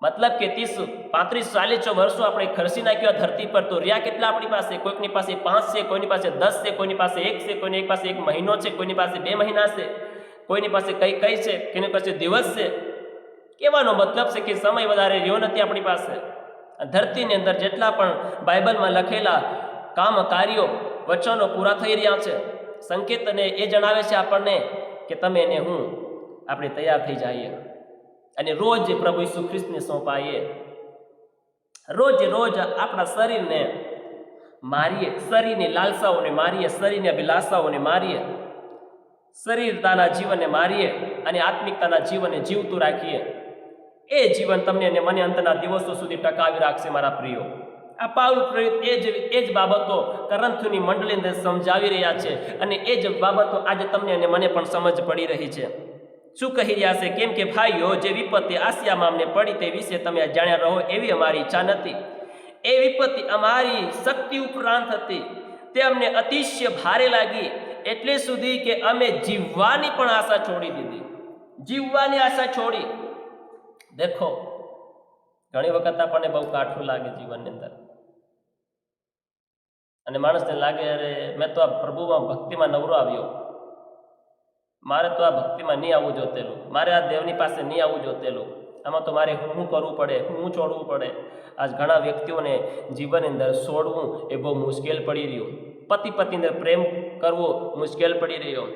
મતલબ કે 30, 35, 40 વર્ષો આપણે ખર્ચી નાખ્યા ધરતી પર, તો રહ્યા કેટલા આપણી પાસે? કોઈકની પાસે 5 છે, કોઈની પાસે 10 છે, કોઈની પાસે 1 છે, કોઈની પાસે 1 મહિનો છે, કોઈની પાસે 2 મહિના છે, કોઈની પાસે કઈ છે, કોઈની પાસે દિવસ છે. કહેવાનો મતલબ છે કે સમય વધારે રહ્યો નથી આપણી પાસે. ધરતીની અંદર જેટલા પણ બાઇબલમાં લખેલા કામ કાર્યો વચનો પૂરા થઈ રહ્યા છે. સંકેત અને એ જણાવે છે આપણને કે તમે ને હું આપણે તૈયાર થઈ જઈએ અને રોજ પ્રભુ ઈસુ ખ્રિસ્તને સોંપાઈએ. રોજ રોજ આપણા શરીરને મારીએ, શરીરની લાલસાઓને મારીએ, શરીરની અભિલાષાઓને મારીએ, શરીરતાના જીવનને મારીએ અને આત્મિકતાના જીવનને જીવતું રાખીએ. એ જીવન તમને અને મને અંતના દિવસો સુધી ટકાવી રાખશે મારા પ્રિયો. આ પાઉલ પ્રેરિત એ જ બાબતો કરંથની મંડળીને સમજાવી રહ્યા છે, અને એ જ બાબતો આજે તમને અને મને પણ સમજ પડી રહી છે. શું કહી રહ્યા છે? કેમ કે ભાઈઓ, જે વિપત્તિ આસિયામાં અમને પડી તે વિશે તમે જાણ્યા રહો એવી અમારી ઈચ્છા નથી. એ વિપત્તિ અમારી શક્તિ ઉપરાંત હતી. તે અમને અતિશય ભારે લાગી, એટલે સુધી કે અમે જીવવાની પણ આશા છોડી દીધી. જીવવાની આશા છોડી. દેખો, ઘણી વખત આપણને બહુ કાઠું લાગે જીવનની અંદર, અને માણસને લાગે અરે મેં તો આ પ્રભુમાં ભક્તિમાં નવરો આવ્યો, મારે તો આ ભક્તિમાં નહીં આવવું જોતેલું, મારે આ દેવની પાસે નહીં આવવું જોતેલું, આમાં તો મારે શું કરવું પડે, શું છોડવું પડે. આજ ઘણા વ્યક્તિઓને જીવનની અંદર છોડવું એ બહુ મુશ્કેલ પડી રહ્યું. પતિ પત્ની અંદર પ્રેમ કરવો મુશ્કેલ પડી રહ્યો.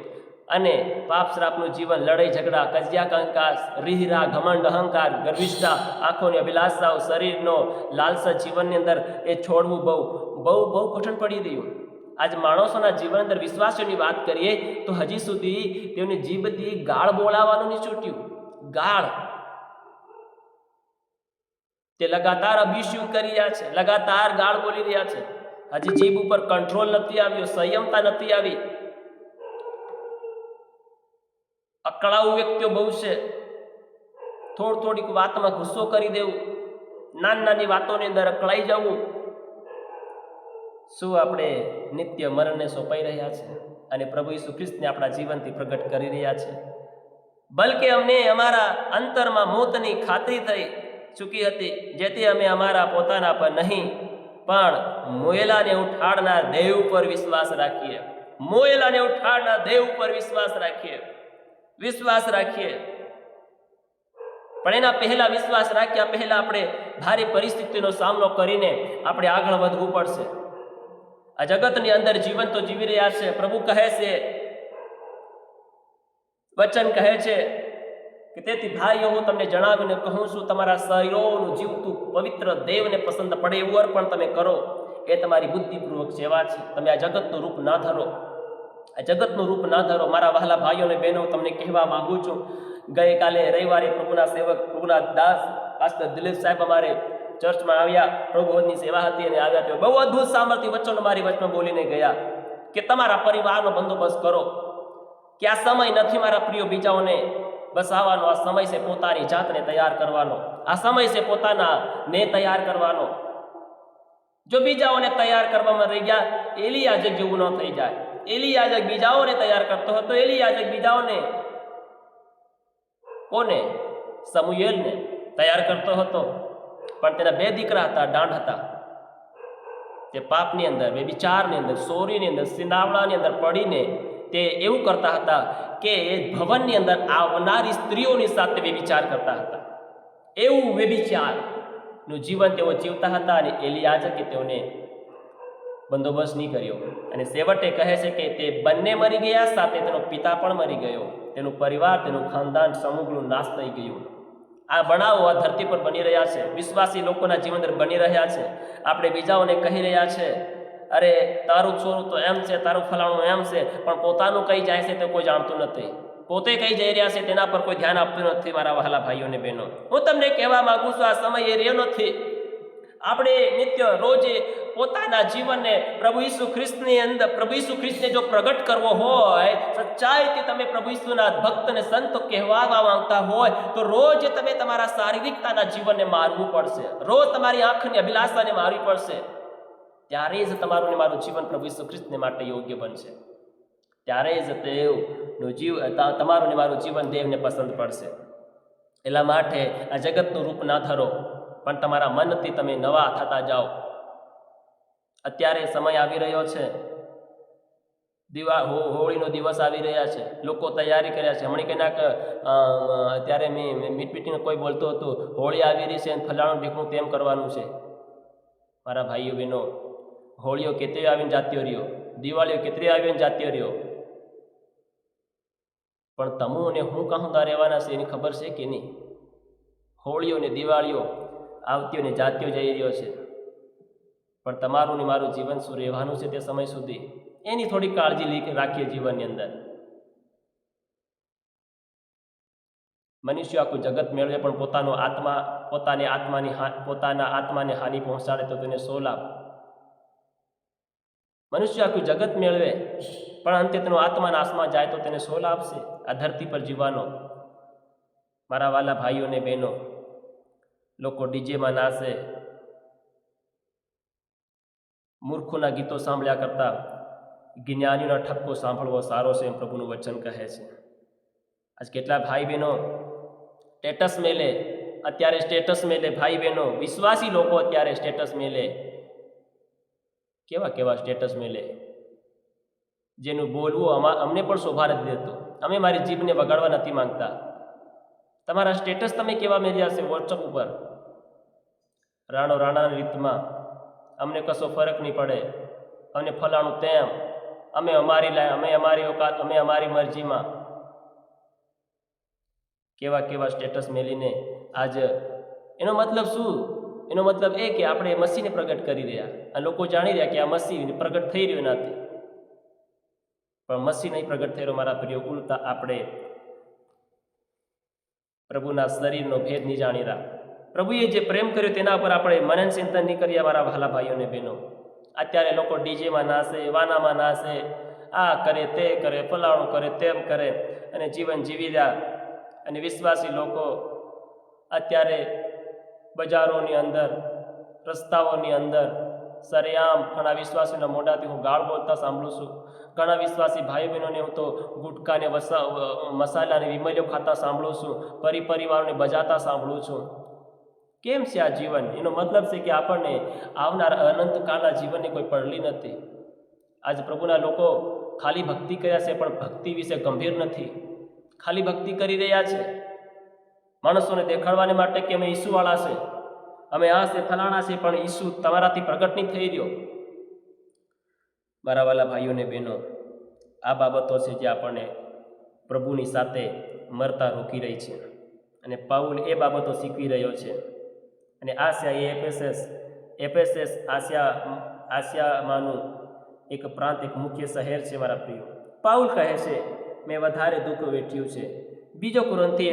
અને પાપ શ્રાપનું જીવન, લડાઈ ઝઘડા, કજિયા કંકાસ, રીહરા, ઘમંડ, અહંકાર, ગર્વિષ્ઠતા, આંખોની અભિલાષાઓ, શરીરનો લાલસા જીવનની અંદર એ છોડવું બહુ બહુ બહુ કઠિન પડી રહ્યું. આજ માણસોના જીવન અંદર વિશ્વાસીઓની વાત કરીએ તો હજી સુધી તેઓની જીભથી ગાળ બોલાવવાનું નહીં છૂટ્યું. ગાળ તે લગાતાર અભિષેક કરી રહ્યા છે, લગાતાર ગાળ બોલી રહ્યા છે. હજી જીભ ઉપર કંટ્રોલ નથી આવ્યો, સંયમતા નથી આવી. અકળાઉ વ્યક્તિઓ બહુ છે. થોડીક વાતમાં ગુસ્સો કરી દેવું, નાની વાતોની અંદર અકળાઈ જવું. શું આપણે નિત્ય મરણને સોંપાઈ રહ્યા છે અને પ્રભુ ઈસુ ખ્રિસ્તને આપણા જીવનથી પ્રગટ કરી રહ્યા છે? બલકે અમને અમારા અંતરમાં મોતની ખાતરી થઈ ચૂકી હતી, જેથી અમે અમારા પોતાના પર નહીં પણ મોયેલાને ઉઠાડનાર દેવ ઉપર વિશ્વાસ રાખીએ. મોયેલાને ઉઠાડનાર દેવ ઉપર વિશ્વાસ રાખીએ. પણ એના પહેલા વિશ્વાસ રાખ્યા પહેલા આપણે ભારે પરિસ્થિતિનો સામનો કરીને આપણે આગળ વધવું પડશે. આ જગતની અંદર જીવન તો જીવી રહ્યા છે. પ્રભુ કહે છે, વચન કહે છે કે તેથી ભાઈઓ હું તમને જણાવીને કહું છું, તમારા શરીરોનું જીવતું પવિત્ર દેવને પસંદ પડે એવું અર્પણ તમે કરો, એ તમારી બુદ્ધિપૂર્વક સેવા છે. તમે આ જગતનું રૂપ ના ધરો, આ જગતનું રૂપ ના ધરો. મારા વહાલા ભાઈઓ અને બહેનો, તમને કહેવા માંગુ છું, ગઈકાલે રવિવારે પ્રભુના સેવક, પ્રભુના દાસ પાસ્ટર દિલીપ સાહેબ અમારે ચર્ચમાં આવ્યા. પ્રભુની સેવા હતી અને આવ્યા. તેઓ બહુ અદ્ભુત સામર્થ્ય વચનો મારી વચમાં બોલીને ગયા કે તમારા પરિવારનો બંદોબસ્ત કરો, કે આ સમય નથી મારા પ્રિય બીજાઓને બસાવવાનો. આ સમય છે પોતાની જાતને તૈયાર કરવાનો. આ સમય છે પોતાનાને તૈયાર કરવાનો. જો બીજાઓને તૈયાર કરવામાં રહી ગયા, એલિયાજક જેવું ન થઈ જાય. એલિયાજક બીજાઓને તૈયાર કરતો હતો. એલિયાજક બીજાઓને, કોને? સમુએલને તૈયાર કરતો હતો. પણ તેના 2 દીકરા હતા, દાંડ હતા. તે પાપની અંદર, વ્યભિચારની અંદર, ચોરીની અંદર, સિનાવડાની અંદર પડીને તે એવું કરતા હતા કે ભવનની અંદર આવનારી સ્ત્રીઓની સાથે વ્યભિચાર કરતા હતા. એવું વ્યભિચારનું જીવન તેઓ જીવતા હતા. અને એલિયાજકે તેઓને બંદોબસ્ત નહીં કર્યો. અને છેવટે કહે છે કે તે બંને મરી ગયા, સાથે તેનો પિતા પણ મરી ગયો. તેનું પરિવાર, તેનું ખાનદાન સમગ્ર નાશ થઈ ગયું. આ બનાવો આ ધરતી પર બની રહ્યા છે. વિશ્વાસી લોકોના જીવન અંદર બની રહ્યા છે. આપણે બીજાઓને કહી રહ્યા છે, અરે તારું છોરું તો એમ છે, તારું ફલાણું એમ છે, પણ પોતાનું કઈ જાય છે તે કોઈ જાણતું નથી. પોતે કઈ જઈ રહ્યા છે તેના પર કોઈ ધ્યાન આપતું નથી. મારા વહાલા ભાઈઓ અને બહેનો, હું તમને કહેવા માંગુ છું, આ સમય એ રહ્યો નથી. આપણે નિત્ય રોજે પોતાના જીવનને પ્રભુ ઈસુ ખ્રિસ્તની અંદર, પ્રભુ ઈસુ ખ્રિસ્તને જો પ્રગટ કરવો હોય, સચ્ચાઈથી તમે પ્રભુ ઈસુના ભક્ત અને સંત કહેવા માંગતા હોય, તો રોજ તમે તમારા શારીરિકતાના જીવનને મારવું પડશે. રોજ તમારી આંખની અભિલાષાને મારવી પડશે. ત્યારે જ તમારું ને મારું જીવન પ્રભુ ઈસુ ખ્રિસ્તને માટે યોગ્ય બનશે. ત્યારે જ તમારું ને મારું જીવન દેવને પસંદ પડશે. એટલા માટે આ જગતનું રૂપ ના ધરો, પણ તમારા મનથી તમે નવા થતા જાઓ. અત્યારે સમય આવી રહ્યો છે, હોળીનો દિવસ આવી રહ્યા છે. લોકો તૈયારી કર્યા છે. હમણાં કંઈક અત્યારે મેં મીટિંગ કોઈ બોલતો હતો, હોળી આવી રહી છે અને ફલાણું ઢીકણું તેમ કરવાનું છે. મારા ભાઈઓ બહેનો, હોળીઓ કેટલી આવીને જાત્યો રહ્યો, દિવાળીઓ કેટલી આવીને જાત્યો રહ્યો, પણ તમુને હું કહુંતા રહેવાના છે એની ખબર છે કે નહીં? હોળીઓ ને દિવાળીઓ આવતીઓ ને જાત્યો જઈ રહ્યો છે, પણ તમારું ને મારું જીવન શું રહેવાનું છે તે સમય સુધી, એની થોડી કાળજી રાખીએ જીવનની અંદર. મનુષ્ય આખું જગત મેળવે પણ પોતાના આત્માને હાનિ પહોંચાડે તો તેને શો લાભ? મનુષ્ય આખું જગત મેળવે પણ અંતે તેનો આત્મા નાશમાં જાય તો તેને શો લાભ છે આ ધરતી પર જીવવાનો? મારા વાલા ભાઈઓ અને બહેનો, લોકો ડીજેમાં નાશે, મૂર્ખોના ગીતો સાંભળ્યા કરતા જ્ઞાનીઓના ઠપકો સાંભળવો સારો છે, એમ પ્રભુનું વચન કહે છે. આજ કેટલા ભાઈ બહેનો સ્ટેટસ મેલે, અત્યારે સ્ટેટસ મેલે, ભાઈ બહેનો વિશ્વાસી લોકો અત્યારે સ્ટેટસ મેલે. કેવા કેવા સ્ટેટસ મેલે, જેનું બોલવું અમને પણ શોભા નથી દેતું. અમે મારી જીભને વગાડવા નથી માંગતા. તમારા સ્ટેટસ તમે કેવા મેળ્યા છે વોટ્સઅપ ઉપર? રાણાની રીતમાં અમને કશો ફરક નહીં પડે, અમને ફલાણું તેમ, અમે અમારી ઓકાત, અમે અમારી મરજીમાં. કેવા સ્ટેટસ મેળીને આજ એનો મતલબ શું? એનો મતલબ એ કે આપણે મસીહને પ્રગટ કરી રહ્યા અને લોકો જાણી રહ્યા કે આ મસીહ પ્રગટ થઈ રહ્યો નથી. પણ મસીહ નહીં પ્રગટ થઈ રહ્યો મારા પ્રિય. ઉલટા આપણે પ્રભુના શરીરનો ભેદ નહીં જાણી રહ્યા. પ્રભુએ જે પ્રેમ કર્યો તેના પર આપણે મનન ચિંતન નહીં કરીએ મારા વહાલા ભાઈઓ અને બહેનો. અત્યારે લોકો ડીજેમાં નાશે, વાનામાં નાશે, આ કરે તે કરે, ફલાણું કરે તેમ કરે અને જીવન જીવી રહ્યા. અને વિશ્વાસી લોકો અત્યારે બજારોની અંદર, રસ્તાઓની અંદર સરેઆમ ઘણા વિશ્વાસીના મોઢાથી હું ગાળ બોલતા સાંભળું છું. ઘણા વિશ્વાસી ભાઈ બહેનોને હું તો ગુટકાને મસાલાને વિમલ્યો ખાતા સાંભળું છું. પરિવારોને બજાતા સાંભળું છું. કેમ છે આ જીવન? એનો મતલબ છે કે આપણને આવનાર અનંતકાળના જીવનની કોઈ પડલી નથી. આજ પ્રભુના લોકો ખાલી ભક્તિ કર્યા છે પણ ભક્તિ વિશે ગંભીર નથી. ખાલી ભક્તિ કરી રહ્યા છે માણસોને દેખાડવાને માટે કે અમે ઈસુવાળા છે, અમે આ છે, ફલાણા છે, પણ ઈસુ તમારાથી પ્રગટ નહીં થઈ રહ્યો. મારા વાલા ભાઈઓ ને બહેનો, આ બાબતો છે જે આપણને પ્રભુની સાથે મરતા રોકી રહી છે. અને પાઉલ એ બાબતો શીખવી રહ્યો છે. અને આસિયા એ એફેસસ આસિયામાંનું એક પ્રાંત, એક મુખ્ય શહેર છે મારા પ્રિયો. પાઉલ કહે છે મેં વધારે દુઃખ વેઠ્યું છે. બીજો કોરિન્થી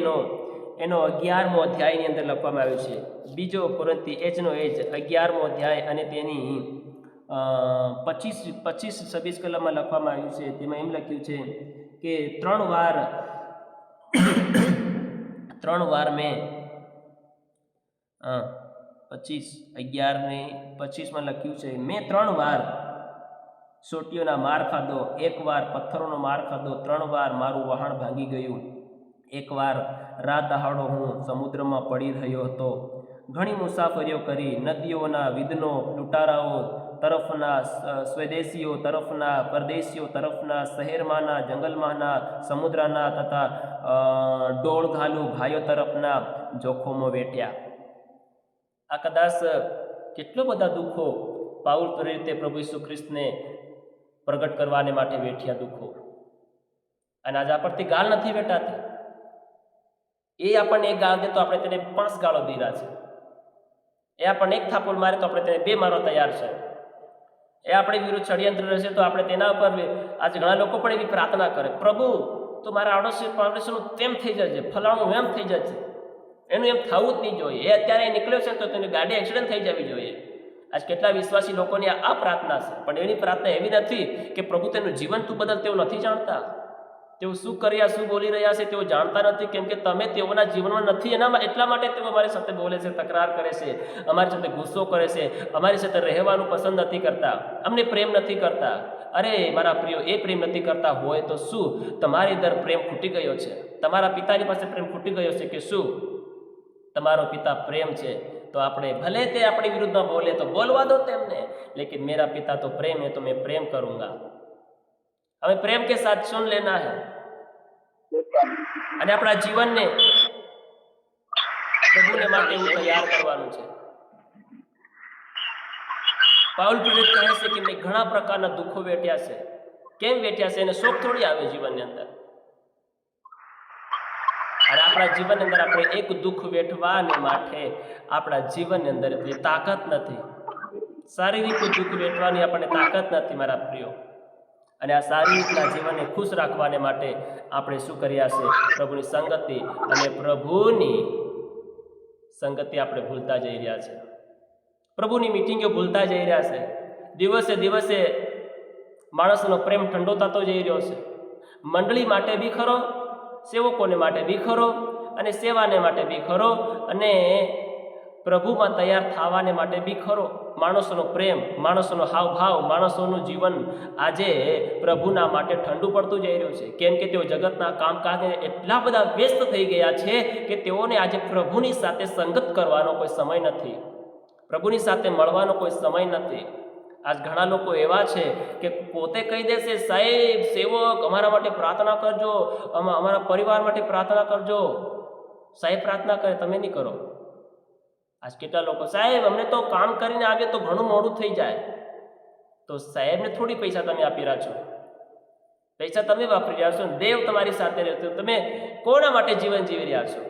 એનો 11મો અધ્યાયની અંદર લખવામાં આવ્યું છે. બીજો કોરિન્થી એ જ 11મો અધ્યાય અને તેની 25-26 કલમમાં લખવામાં આવ્યું છે. તેમાં એમ લખ્યું છે કે 3 વાર મેં 25-11-25માં લખ્યું છે, મેં 3 વાર સોટીઓના માર ખાધો, 1 વાર પથ્થરોનો માર ખાધો, 3 વાર મારું વહાણ ભાંગી ગયું, 1 વાર રાત દહાડો હું સમુદ્રમાં પડી રહ્યો હતો. ઘણી મુસાફરીઓ કરી, નદીઓના વિધનો, લૂંટારાઓ તરફના, સ્વદેશીઓ તરફના, પરદેશીઓ તરફના, શહેરમાંના, જંગલમાંના, સમુદ્રના તથા ડોળઘાલુ ભાઈઓ તરફના જોખમો વેઠ્યા. આ કદાચ કેટલો બધા દુઃખો પાઉલ પ્રેરિતે પ્રભુ ઈસુ ખ્રિસ્તને પ્રગટ કરવાને માટે વેઠ્યા દુઃખો. અને આજે આપણથી ગાળ નથી વેઠાતી. એ આપણને એક ગાળ દે તો આપણે તેને 5 ગાળો દીધા છે. એ આપણને એક થાપોલ મારે તો આપણે તેને 2 મારવા તૈયાર છે. એ આપણી વિરુદ્ધ ષડયંત્ર રહેશે તો આપણે તેના ઉપર આજે ઘણા લોકો પણ એવી પ્રાર્થના કરે, પ્રભુ તો મારા આડોશીનું તેમ થઈ જશે, ફલાણું એમ થઈ જશે. એનું એમ થવું જ નહીં જોઈએ. એ અત્યારે નીકળ્યો છે તો તેની ગાડી એક્સિડન્ટ થઈ જવી જોઈએ. આજ કેટલા વિશ્વાસી લોકોની આ પ્રાર્થના છે, પણ એની પ્રાર્થના એવી નથી કે પ્રભુ તેનું જીવન તું બદલ. તેઓ નથી જાણતા તેઓ શું કર્યા, શું બોલી રહ્યા છે, તેઓ જાણતા નથી. કેમ કે તમે તેઓના જીવનમાં નથી. એટલા માટે તેઓ અમારી સાથે બોલે છે, તકરાર કરે છે, અમારી સાથે ગુસ્સો કરે છે, અમારી સાથે રહેવાનું પસંદ નથી કરતા, અમને પ્રેમ નથી કરતા. અરે મારા પ્રિયો, એ પ્રેમ નથી કરતા હોય તો શું તમારી અંદર પ્રેમ ખૂટી ગયો છે? તમારા પિતાની પાસે પ્રેમ ખૂટી ગયો છે કે શું? તમારો પિતા પ્રેમ છે તો આપણે ભલે તે આપણી વિરુદ્ધમાં બોલે તો બોલવા દો તેમને, લેकिन मेरा पिता तो प्रेम है तो मैं प्रेम करूंगा. हमें प्रेम के साथ सुन लेना है અને આપણા જીવનને પ્રભુને માટે એવું તૈયાર કરવાનું છે. પાઉલ પ્રેરિત કહે છે કે મેં ઘણા પ્રકારના દુઃખો વેઠ્યા છે. કેમ વેઠ્યા છે? એને શોખ થોડી આવે જીવનની અંદર. અને આપણા જીવનની અંદર આપણે એક દુઃખ વેઠવાને માટે આપણા જીવનની અંદર એટલી તાકાત નથી. શારીરિક દુઃખ વેઠવાની આપણને તાકાત નથી મારા પ્રિયો. અને આ શારીરિકના જીવનને ખુશ રાખવાને માટે આપણે શું કર્યા છે? પ્રભુની સંગતિ અને પ્રભુની સંગતિ આપણે ભૂલતા જઈ રહ્યા છે. પ્રભુની મિટિંગો ભૂલતા જઈ રહ્યા છે. દિવસે દિવસે માણસનો પ્રેમ ઠંડો થતો જઈ રહ્યો છે. મંડળી માટે બી ખરો, સેવકોને માટે બી ખરો, અને સેવાને માટે બી ખરો, અને પ્રભુમાં તૈયાર થવાને માટે બી ખરો. માણસોનો પ્રેમ, માણસોનો હાવભાવ, માણસોનું જીવન આજે પ્રભુના માટે ઠંડુ પડતું જઈ રહ્યું છે. કેમ કે તેઓ જગતના કામકાજને એટલા બધા વ્યસ્ત થઈ ગયા છે કે તેઓને આજે પ્રભુની સાથે સંગત કરવાનો કોઈ સમય નથી, પ્રભુની સાથે મળવાનો કોઈ સમય નથી. આજ ઘણા લોકો એવા છે કે પોતે કહી દેશે, સાહેબ સેવક અમારા માટે પ્રાર્થના કરજો, અમારા પરિવાર માટે પ્રાર્થના કરજો, સાહેબ પ્રાર્થના કરે, તમે નહીં કરો. આજ કેટલા લોકો, સાહેબ અમને તો કામ કરીને આવીએ તો ઘણું મોડું થઈ જાય. તો સાહેબને થોડી પૈસા તમે આપી રહ્યા છો, પૈસા તમે વાપરી રહ્યા છો. દેવ તમારી સાથે રહેતો. તમે કોના માટે જીવન જીવી રહ્યા છો?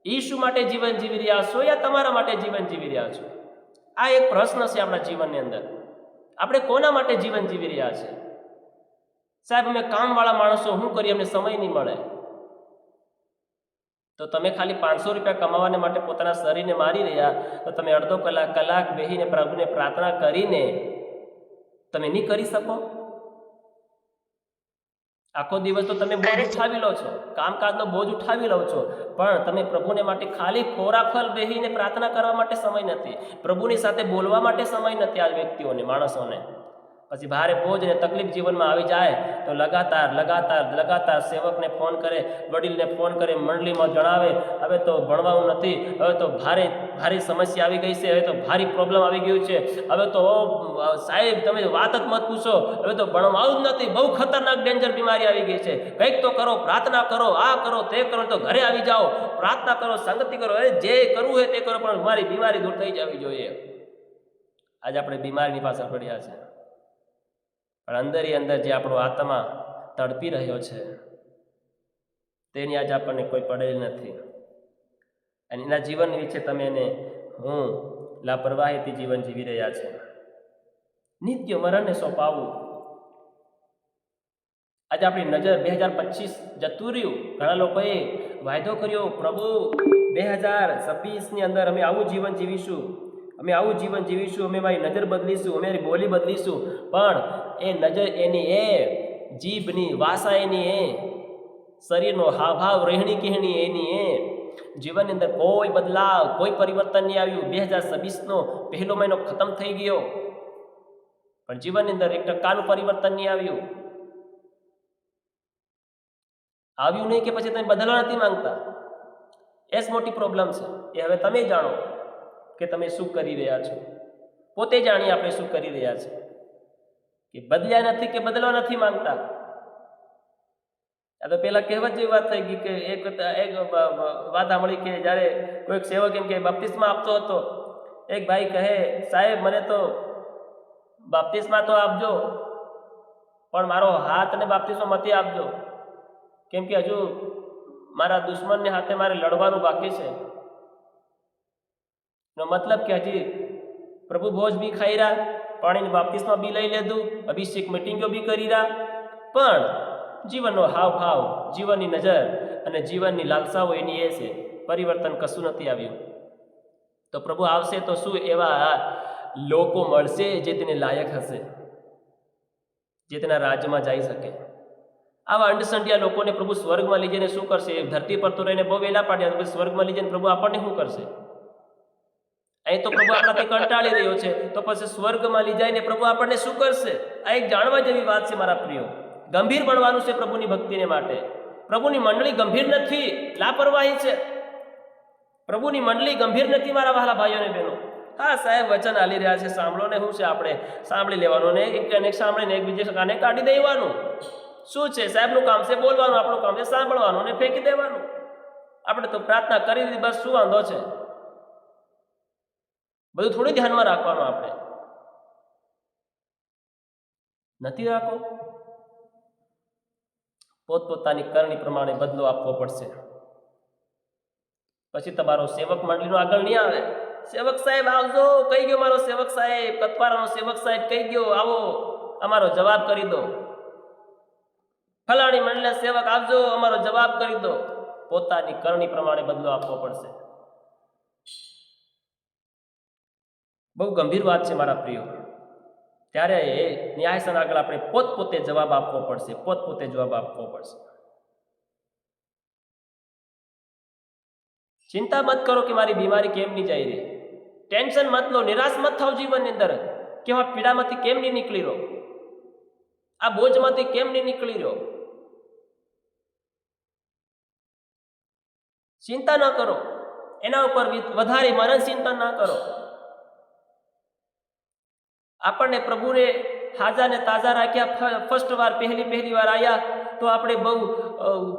ઈશુ માટે જીવન જીવી રહ્યા છો યા તમારા માટે જીવન જીવી રહ્યા છો? આ એક પ્રશ્ન છે આપણા જીવનની અંદર. આપણે કોના માટે જીવન જીવી રહ્યા છે? સાહેબ અમે કામવાળા માણસો, શું કરીએ, અમને સમય નહીં મળે. તો તમે ખાલી 500 રૂપિયા કમાવાને માટે પોતાના શરીરને મારી રહ્યા, તો તમે અડધો કલાક બેસીને પ્રભુને પ્રાર્થના કરીને તમે નહીં કરી શકો? આખો દિવસ તો તમે બોજ ઉઠાવી લો છો, કામકાજનો બોજ ઉઠાવી લો છો, પણ તમે પ્રભુને માટે ખાલી ખોરાફલ બેસીને પ્રાર્થના કરવા માટે સમય નથી, પ્રભુની સાથે બોલવા માટે સમય નથી આ વ્યક્તિઓને, માણસોને. પછી ભારે બોજ અને તકલીફ જીવનમાં આવી જાય તો લગાતાર સેવકને ફોન કરે, વડીલને ફોન કરે, મંડળીમાં જણાવે, હવે તો ભણવાનું નથી, હવે તો ભારે સમસ્યા આવી ગઈ છે, હવે તો ભારી પ્રોબ્લેમ આવી ગયું છે, હવે તો સાહેબ તમે વાત જ મત પૂછો, હવે તો ભણવાનું જ નથી, બહુ ખતરનાક ડેન્જર બીમારી આવી ગઈ છે, કંઈક તો કરો, પ્રાર્થના કરો, આ કરો તે કરો, તો ઘરે આવી જાઓ, પ્રાર્થના કરો, સંગતિ કરો, જે કરવું હોય તે કરો, પણ મારી બીમારી દૂર થઈ જવી જોઈએ. આજે આપણે બીમારીની પાછળ પડ્યા છે, પણ અંદર જે આપણો આત્મા તડપી રહ્યો છે તેની આજે આપણને કોઈ પડેલી નથી. અને એના જીવન વિશે તમે એને હું લાપરવાહીથી જીવન જીવી રહ્યા છે. નિત્ય મરણને સોંપાવું. આજે આપણી નજર 2025 જતું રહ્યું. ઘણા લોકોએ વાયદો કર્યો, પ્રભુ 2026ની અંદર અમે આવું જીવન જીવીશું, અમે આવું જીવન જીવીશું, અમે મારી નજર બદલીશું, અમે મારી બોલી બદલીશું. પણ એ નજર એની, એ જીભની વાસા એની, એ શરીરનો હાવભાવ, રહેણી કહેણી એની, એ જીવનની અંદર કોઈ બદલાવ, કોઈ પરિવર્તન નહીં આવ્યું. 2026નો પહેલો મહિનો ખતમ થઈ ગયો, પણ જીવનની અંદર 1% પરિવર્તન નહીં આવ્યું નહીં કે પછી તમે બદલવા નથી માંગતા. એ જ મોટી પ્રોબ્લેમ છે. એ હવે તમે જાણો કે તમે શું કરી રહ્યા છો. પોતે જાણીએ આપણે શું કરી રહ્યા છે, કે બદલ્યા નથી કે બદલવા નથી માંગતા. આ તો પેલા કહેવત જેવી વાત થઈ ગઈ કે એક વાત સાંભળી કે જ્યારે કોઈક સેવક એમ કે બાપ્તિસ્મા આપતો હતો, એક ભાઈ કહે, સાહેબ મને તો બાપ્તિસ્મા તો આપજો, પણ મારો હાથને બાપ્તિસ્મા મતી આપજો, કેમ કે હજુ મારા દુશ્મનને હાથે મારે લડવાનું બાકી છે. નો મતલબ કે હજી પ્રભુ ભોજ બી ખાઈ રહ્યા, પાણીની બાપ્તિસ્મા બી લઈ લીધું, અભિષેક મીટિંગો બી કરી રહ્યા, પણ જીવનનો હાવભાવ, જીવનની નજર અને જીવનની લાલસાઓ એની એ છે, પરિવર્તન કશું નથી આવ્યું. તો પ્રભુ આવશે તો શું એવા લોકો મળશે જે તેને લાયક હશે, જે તેના રાજ્યમાં જઈ શકે? આવા અંડસંડિયા લોકોને પ્રભુ સ્વર્ગમાં લઈ જઈને શું કરશે? ધરતી પર તો રહીને બહુ વેલા પાડ્યા, તો સ્વર્ગમાં લઈ જઈને પ્રભુ આપણને શું કરશે? અહીં તો પ્રભુ આપણાથી કંટાળી રહ્યો છે, તો પછી સ્વર્ગમાં લઈ જઈને પ્રભુ આપણને શું કરશે? આ એક જાણવા જેવી વાત છે મારા પ્રિયો. ગંભીર બનવાનું છે પ્રભુની ભક્તિને માટે. પ્રભુની મંડળી ગંભીર નથી, લાપરવાહી છે. પ્રભુની મંડળી ગંભીર નથી મારા વહાલા ભાઈઓ અને બહેનો. હા સાહેબ વચન આલી રહ્યા છે, સાંભળો ને, શું છે આપણે સાંભળી લેવાનું ને એક સાંભળીને એકબીજા કાને કાઢી દેવાનું. શું છે? સાહેબનું કામ છે બોલવાનું, આપણું કામ છે સાંભળવાનું ને ફેંકી દેવાનું. આપણે તો પ્રાર્થના કરી દીધી, બસ શું વાંધો છે? બધું થોડું ધ્યાનમાં રાખવાનું આપણે નથી રાખો. પોતપોતાની કરણી પ્રમાણે બદલો આપવો પડશે. પછી તમારો સેવક મંડળીનો આગળ નહીં આવે. સેવક સાહેબ આવજો, કહી ગયો મારો સેવક સાહેબ, કતવારાનો સેવક સાહેબ કહી ગયો, આવો અમારો જવાબ કરી દો. ફલાણી મંડળના સેવક આવજો, અમારો જવાબ કરી દો. પોતાની કરણી પ્રમાણે બદલો આપવો પડશે. બહુ ગંભીર વાત છે મારા પ્રિયો. ત્યારે એ ન્યાયસન આગળ આપણે પોતપોતે જવાબ આપવો પડશે, પોતપોતે જવાબ આપવો પડશે. ચિંતા મત કરો કે મારી બીમારી કેમ નહીં જઈ રહી. ટેન્શન મત લો, નિરાશ મત થાવ જીવનની અંદર કે હું પીડામાંથી કેમ નહીં નીકળી રહ્યો, આ બોજમાંથી કેમ નહીં નીકળી રહ્યો. ચિંતા ન કરો, એના ઉપર વધારે મરણ ચિંતા ના કરો. આપણને પ્રભુને હાજા ને તાજા રાખ્યા. ફર્સ્ટ વાર પહેલી વાર આવ્યા તો આપણે બહુ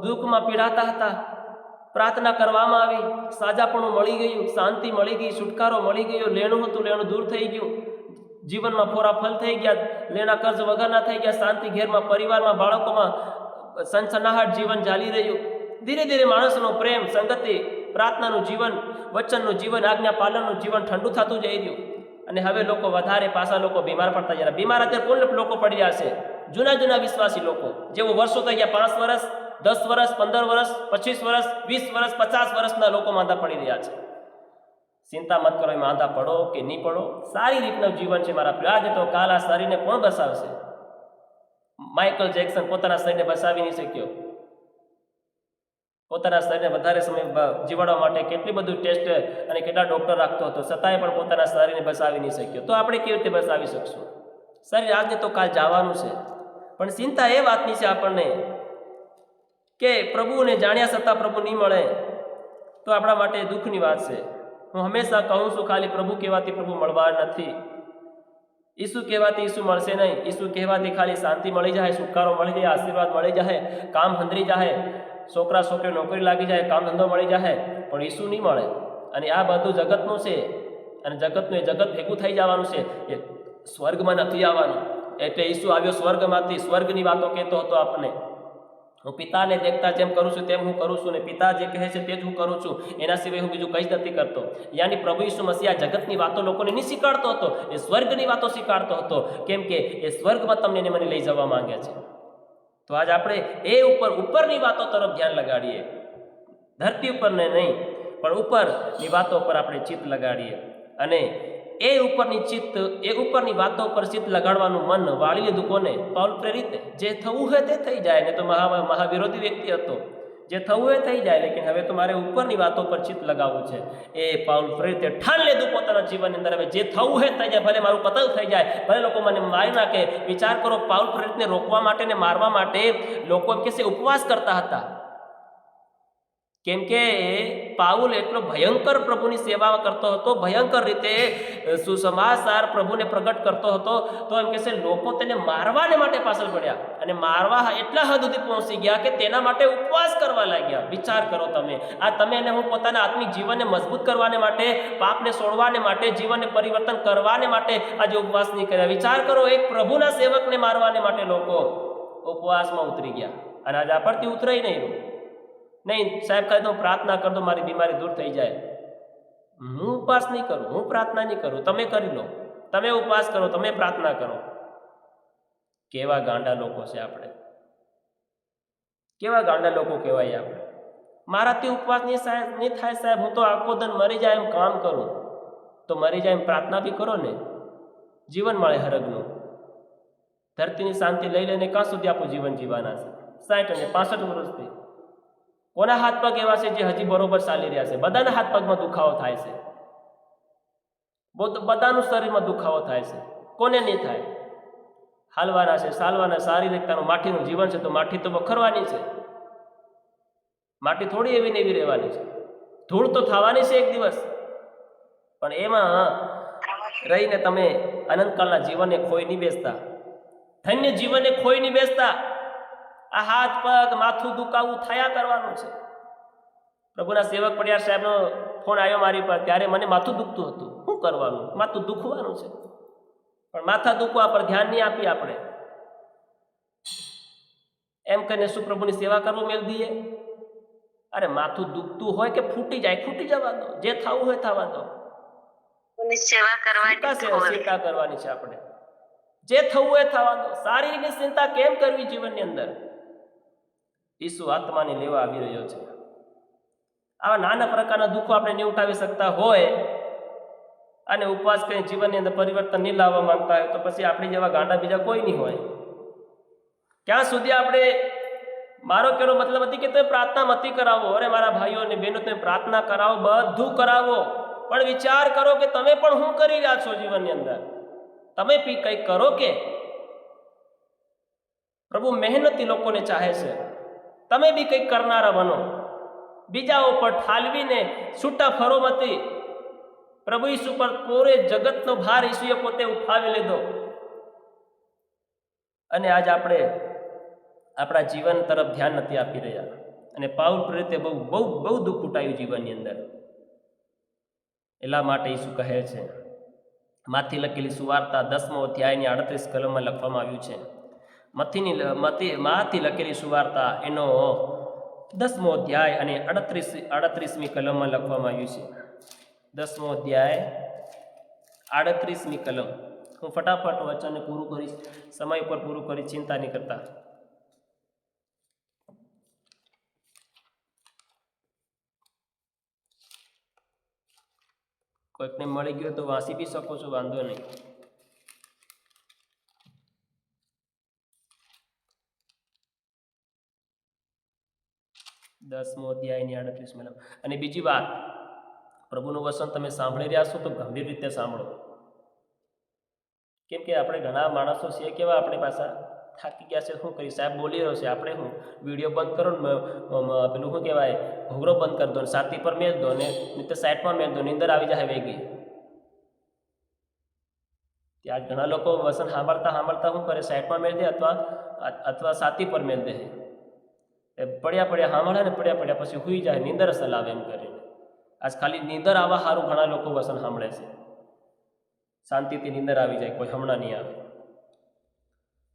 દુઃખમાં પીડાતા હતા, પ્રાર્થના કરવામાં આવી, સાજાપણું મળી ગયું, શાંતિ મળી ગઈ, છુટકારો મળી ગયો, લેણું હતું લેણું દૂર થઈ ગયું, જીવનમાં ફોરા ફલ થઈ ગયા, લેણા કર્જ વગરના થઈ ગયા, શાંતિ ઘેરમાં, પરિવારમાં, બાળકોમાં સનસનાહટ જીવન ચાલી રહ્યું. ધીરે ધીરે માણસનો પ્રેમ, સંગતિ, પ્રાર્થનાનું જીવન, વચનનું જીવન, આજ્ઞા પાલનનું જીવન ઠંડુ થતું જઈ રહ્યું. અને હવે લોકો વધારે પાછા લોકો બીમાર પડતા જરા. બીમાર અત્યારે કોણ લોકો પડી રહ્યા છે? જૂના વિશ્વાસી લોકો, જેઓ વર્ષો થઈ ગયા, 5 વર્ષ, 10 વર્ષ, 15 વર્ષ, 25 વર્ષ, 20 વર્ષ, 50 વર્ષના લોકો માંદા પડી રહ્યા છે. ચિંતા મત કરો, માંદા પડો કે નહીં પડો, સારી રીતનું જીવન છે મારા પ્રિય. આજે તો કાલ આ શરીરને કોણ બસાવશે? માઇકલ જેક્સન પોતાના શરીરને બસાવી નહીં શક્યો. પોતાના શરીરને વધારે સમય જીવાડવા માટે કેટલી બધું ટેસ્ટ અને કેટલા ડૉક્ટર રાખતો હતો, છતાંય પણ પોતાના શરીરને બસાવી નહીં શક્યો. તો આપણે કેવી રીતે બસાવી શકશું? શરીર આજે તો કાલ જવાનું છે. પણ ચિંતા એ વાતની છે આપણને કે પ્રભુને જાણ્યા છતાં પ્રભુ નહીં મળે તો આપણા માટે દુઃખની વાત છે. હું હંમેશા કહું છું, ખાલી પ્રભુ કહેવાથી પ્રભુ મળવા નથી. ઈસુ કહેવાથી ઈસુ મળશે નહીં. ઈસુ કહેવાથી ખાલી શાંતિ મળી જાય, છુટકારો મળી જાય, આશીર્વાદ મળી જાય, કામ હંધરી જાય, છોકરા છોકરી નોકરી લાગી જાય, કામ ધંધો મળી જાય, પણ ઈસુ નહીં મળે. અને આ બધું જગતનું છે, અને જગતનું એ જગત ભેગું થઈ જવાનું છે, એ સ્વર્ગમાં નથી આવવાનું. એટલે ઈસુ આવ્યો સ્વર્ગમાંથી, સ્વર્ગની વાતો કહેતો હતો આપણને. હું પિતાને દેખતા જેમ કરું છું તેમ હું કરું છું, ને પિતા જે કહે છે તે જ હું કરું છું, એના સિવાય હું બીજું કંઈ જ નથી કરતો. યાની પ્રભુ ઈસુ મસીહ આ જગતની વાતો લોકોને નહીં શીખવાડતો હતો, એ સ્વર્ગની વાતો શીખવાડતો હતો. કેમ કે એ સ્વર્ગમાં તમને મને લઈ જવા માંગે છે. તો આજ આપણે એ ઉપરની વાતો તરફ ધ્યાન લગાડીએ, ધરતી ઉપરને નહીં પણ ઉપરની વાતો પર આપણે ચિત્ત લગાડીએ. અને એ ઉપરની વાતો પર ચિત્ત લગાડવાનું મન વાળી લીધું કોને? પાઉલ પ્રેરિતે. જે થવું હોય તે થઈ જાય. ને તો મહાવિરોધી વ્યક્તિ હતો, જે થવું હોય થઈ જાય, લેકિન હવે તો મારે ઉપરની વાતો પર ચિત્ત લગાવવું છે. એ પાઉલ પ્રેરિતે ઠાન લીધું પોતાના જીવનની અંદર, હવે જે થવું હોય થઈ જાય, ભલે મારું કતલ થઈ જાય, ભલે લોકો મને મારી નાખે. વિચાર કરો, પાઉલ પ્રેરિતને રોકવા માટે ને મારવા માટે લોકો એમ કે ઉપવાસ કરતા હતા. કેમ કે પાઉલ એટલો ભયંકર પ્રભુની સેવા કરતો હતો, ભયંકર રીતે સુસમાચાર પ્રભુને પ્રગટ કરતો હતો. તો એમ કે લોકો તેને મારવાને માટે પાછળ પડ્યા, અને મારવા એટલા હદ સુધી પહોંચી ગયા કે તેના માટે ઉપવાસ કરવા લાગ્યા. વિચાર કરો તમે, આ તમે અને હું પોતાના આત્મિક જીવનને મજબૂત કરવાને માટે, પાપને છોડવાને માટે, જીવનને પરિવર્તન કરવાને માટે આજે ઉપવાસ નહીં કર્યા. વિચાર કરો, એક પ્રભુના સેવકને મારવાને માટે લોકો ઉપવાસમાં ઉતરી ગયા. અને આજે આપણથી ઉતરાઈ નહીં રહ્યું. નહીં સાહેબ, કહે તો પ્રાર્થના કર દો, મારી બીમારી દૂર થઈ જાય. હું ઉપવાસ નહીં કરું, હું પ્રાર્થના નહીં કરું, તમે કરી લો. તમે ઉપવાસ કરો, તમે પ્રાર્થના કરો. કેવા ગાંડા લોકો છે આપણે, કેવા ગાંડા લોકો કહેવાય આપણે. મારાથી ઉપવાસ નહીં થાય સાહેબ, હું તો આખો દન મરી જાય એમ કામ કરું. તો મરી જાય એમ પ્રાર્થના બી કરો ને, જીવન મળે હરગનું. ધરતીની શાંતિ લઈ લઈને કાં સુધી આપણું જીવન જીવવાના છે? 60 અને 65 વર્ષથી. કોના હાથ પગ એવા છે જે હજી બરોબર ચાલી રહ્યા છે? બધાના હાથ પગમાં દુખાવો થાય છે, બધાનું શરીરમાં દુખાવો થાય છે. કોને નહીં થાય? હાલવાના છે, ચાલવાના, શારીરિકતાનું માટીનું જીવન છે, તો માટી તો વખરવાની છે. માટી થોડી એવી ને એવી રહેવાની છે. ધૂળ તો થવાની છે એક દિવસ, પણ એમાં રહીને તમે અનંતકાળના જીવનને ખોઈ નહીં બેસતા, ધન્ય જીવનને ખોઈ નહીં બેસતા. આ હાથ પગ માથું દુખાવું થયા કરવાનું છે. પ્રભુના સેવક પડિયાર સાહેબનો ફોન આવ્યો મારી પર, ત્યારે મને માથું દુખતું હતું. શું કરવાનું? માથું દુખવાનું છે, પણ માથા દુખવા પર ધ્યાન નહીં આપીએ આપણે. એમ કહીને શું પ્રભુની સેવા કરવું મેળ દઈએ? અરે માથું દુખતું હોય કે ફૂટી જાય, ફૂટી જવા દો. જે થવું હોય થવા દો. સેવા કરવાની છે આપણે. જે થવું હોય થવા દો. શારીરિક ચિંતા કેમ કરવી જીવનની અંદર? ઈસુ આત્માને લેવા આવી રહ્યો છે. આવા નાના પ્રકારના દુઃખો આપણે નહીં ઉઠાવી શકતા હોય અને ઉપવાસ કરીને જીવનની અંદર પરિવર્તન નહીં લાવવા માંગતા હોય, તો પછી આપણી જેવા ગાંડા બીજા કોઈ નહીં હોય. ક્યાં સુધી આપણે, મારો કહેવાનો મતલબ હતી કે તમે પ્રાર્થના મતી કરાવો. અરે મારા ભાઈઓ અને બહેનો, તમે પ્રાર્થના કરાવો, બધું કરાવો, પણ વિચાર કરો કે તમે પણ શું કરી રહ્યા છો જીવનની અંદર? તમે બી કંઈક કરો કે? પ્રભુ મહેનતી લોકોને ચાહે છે. તમે બી કંઈક કરનારા બનો. બીજાઓ પર ઠાલવીને છૂટા ફરોમતી પ્રભુ ઈસુ પર પૂરે જગતનો ભાર ઈસુએ પોતે ઉઠાવી લીધો. અને આજ આપણે આપણા જીવન તરફ ધ્યાન નથી આપી રહ્યા. અને પાઉલ પ્રેરિતે બહુ બહુ બહુ દુઃખ ઉઠાયું જીવનની અંદર. એટલા માટે ઈસુ કહે છે, માથી લખેલી સુવાર્તા 10મો અધ્યાયની 38 કલમમાં લખવામાં આવ્યું છે. માથી લખેલી સુવાર્તા એનો 10મો અધ્યાય અને 38મી કલમમાં લખવામાં આવ્યું છે. 10મો અધ્યાય 38મી કલમ. હું ફટાફટ વચનને પૂરું કરીશ, સમય ઉપર પૂરું કરી, ચિંતા નહીં કરતા. કોઈકને મળી ગયો તો વાંચી બી શકો છો, વાંધો નહીં. દસમો અધ્યાયની 38મી કલમ. અને બીજી વાત, પ્રભુનું વચન તમે સાંભળી રહ્યા છો તો ગંભીર રીતે સાંભળો. કેમ કે આપણે ઘણા માણસો છે કેવા, આપણે પાછા થાકી ગયા છે, શું કરી, સાહેબ બોલી રહ્યો છે, આપણે શું વિડીયો બંધ કરો ને પેલું શું કહેવાય, ઘોઘરો બંધ કરી દો ને છાતી પર મેળ દો ને નીચે સાઈડમાં મેળ દો, નીંદર આવી જાય વેગી. ત્યાં ઘણા લોકો વસન સાંભળતા શું કરે, સાઈડમાં મેળ દે અથવા છાતી પર મેળ દે. પડ્યા સાંભળે ને પડ્યા પછી સુઈ જાય, નીંદર સલાવે એમ કરીને. આજ ખાલી નીંદર આવવા સારું ઘણા લોકો વસન સાંભળે છે, શાંતિથી નીંદર આવી જાય, કોઈ હમણાં નહીં આવે.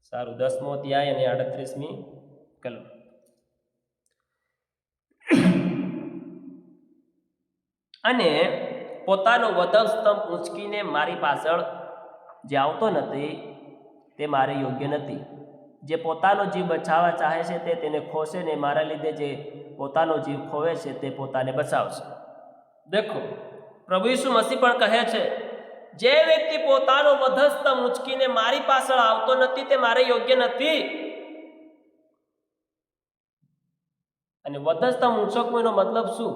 સારું, 10મો અધ્યાય અને 38મી કલમ. અને પોતાનો વધસ્તંભ ઊંચકીને મારી પાછળ જે આવતો નથી તે મારે યોગ્ય નથી. જે પોતાનો જીવ બચાવવા ચાહે છે તે તેને ખોશે, ને મારા લીધે જે પોતાનો જીવ ખોવે છે તે પોતાને બચાવશે. દેખો, પ્રભુ ઈસુ મસીહ પણ કહે છે, જે વ્યક્તિ પોતાનો વધસ્તંભ ઊંચકીને મારી પાછળ આવતો નથી તે મારે યોગ્ય નથી. અને વધસ્તંભ ઊંચકવો એનો મતલબ શું?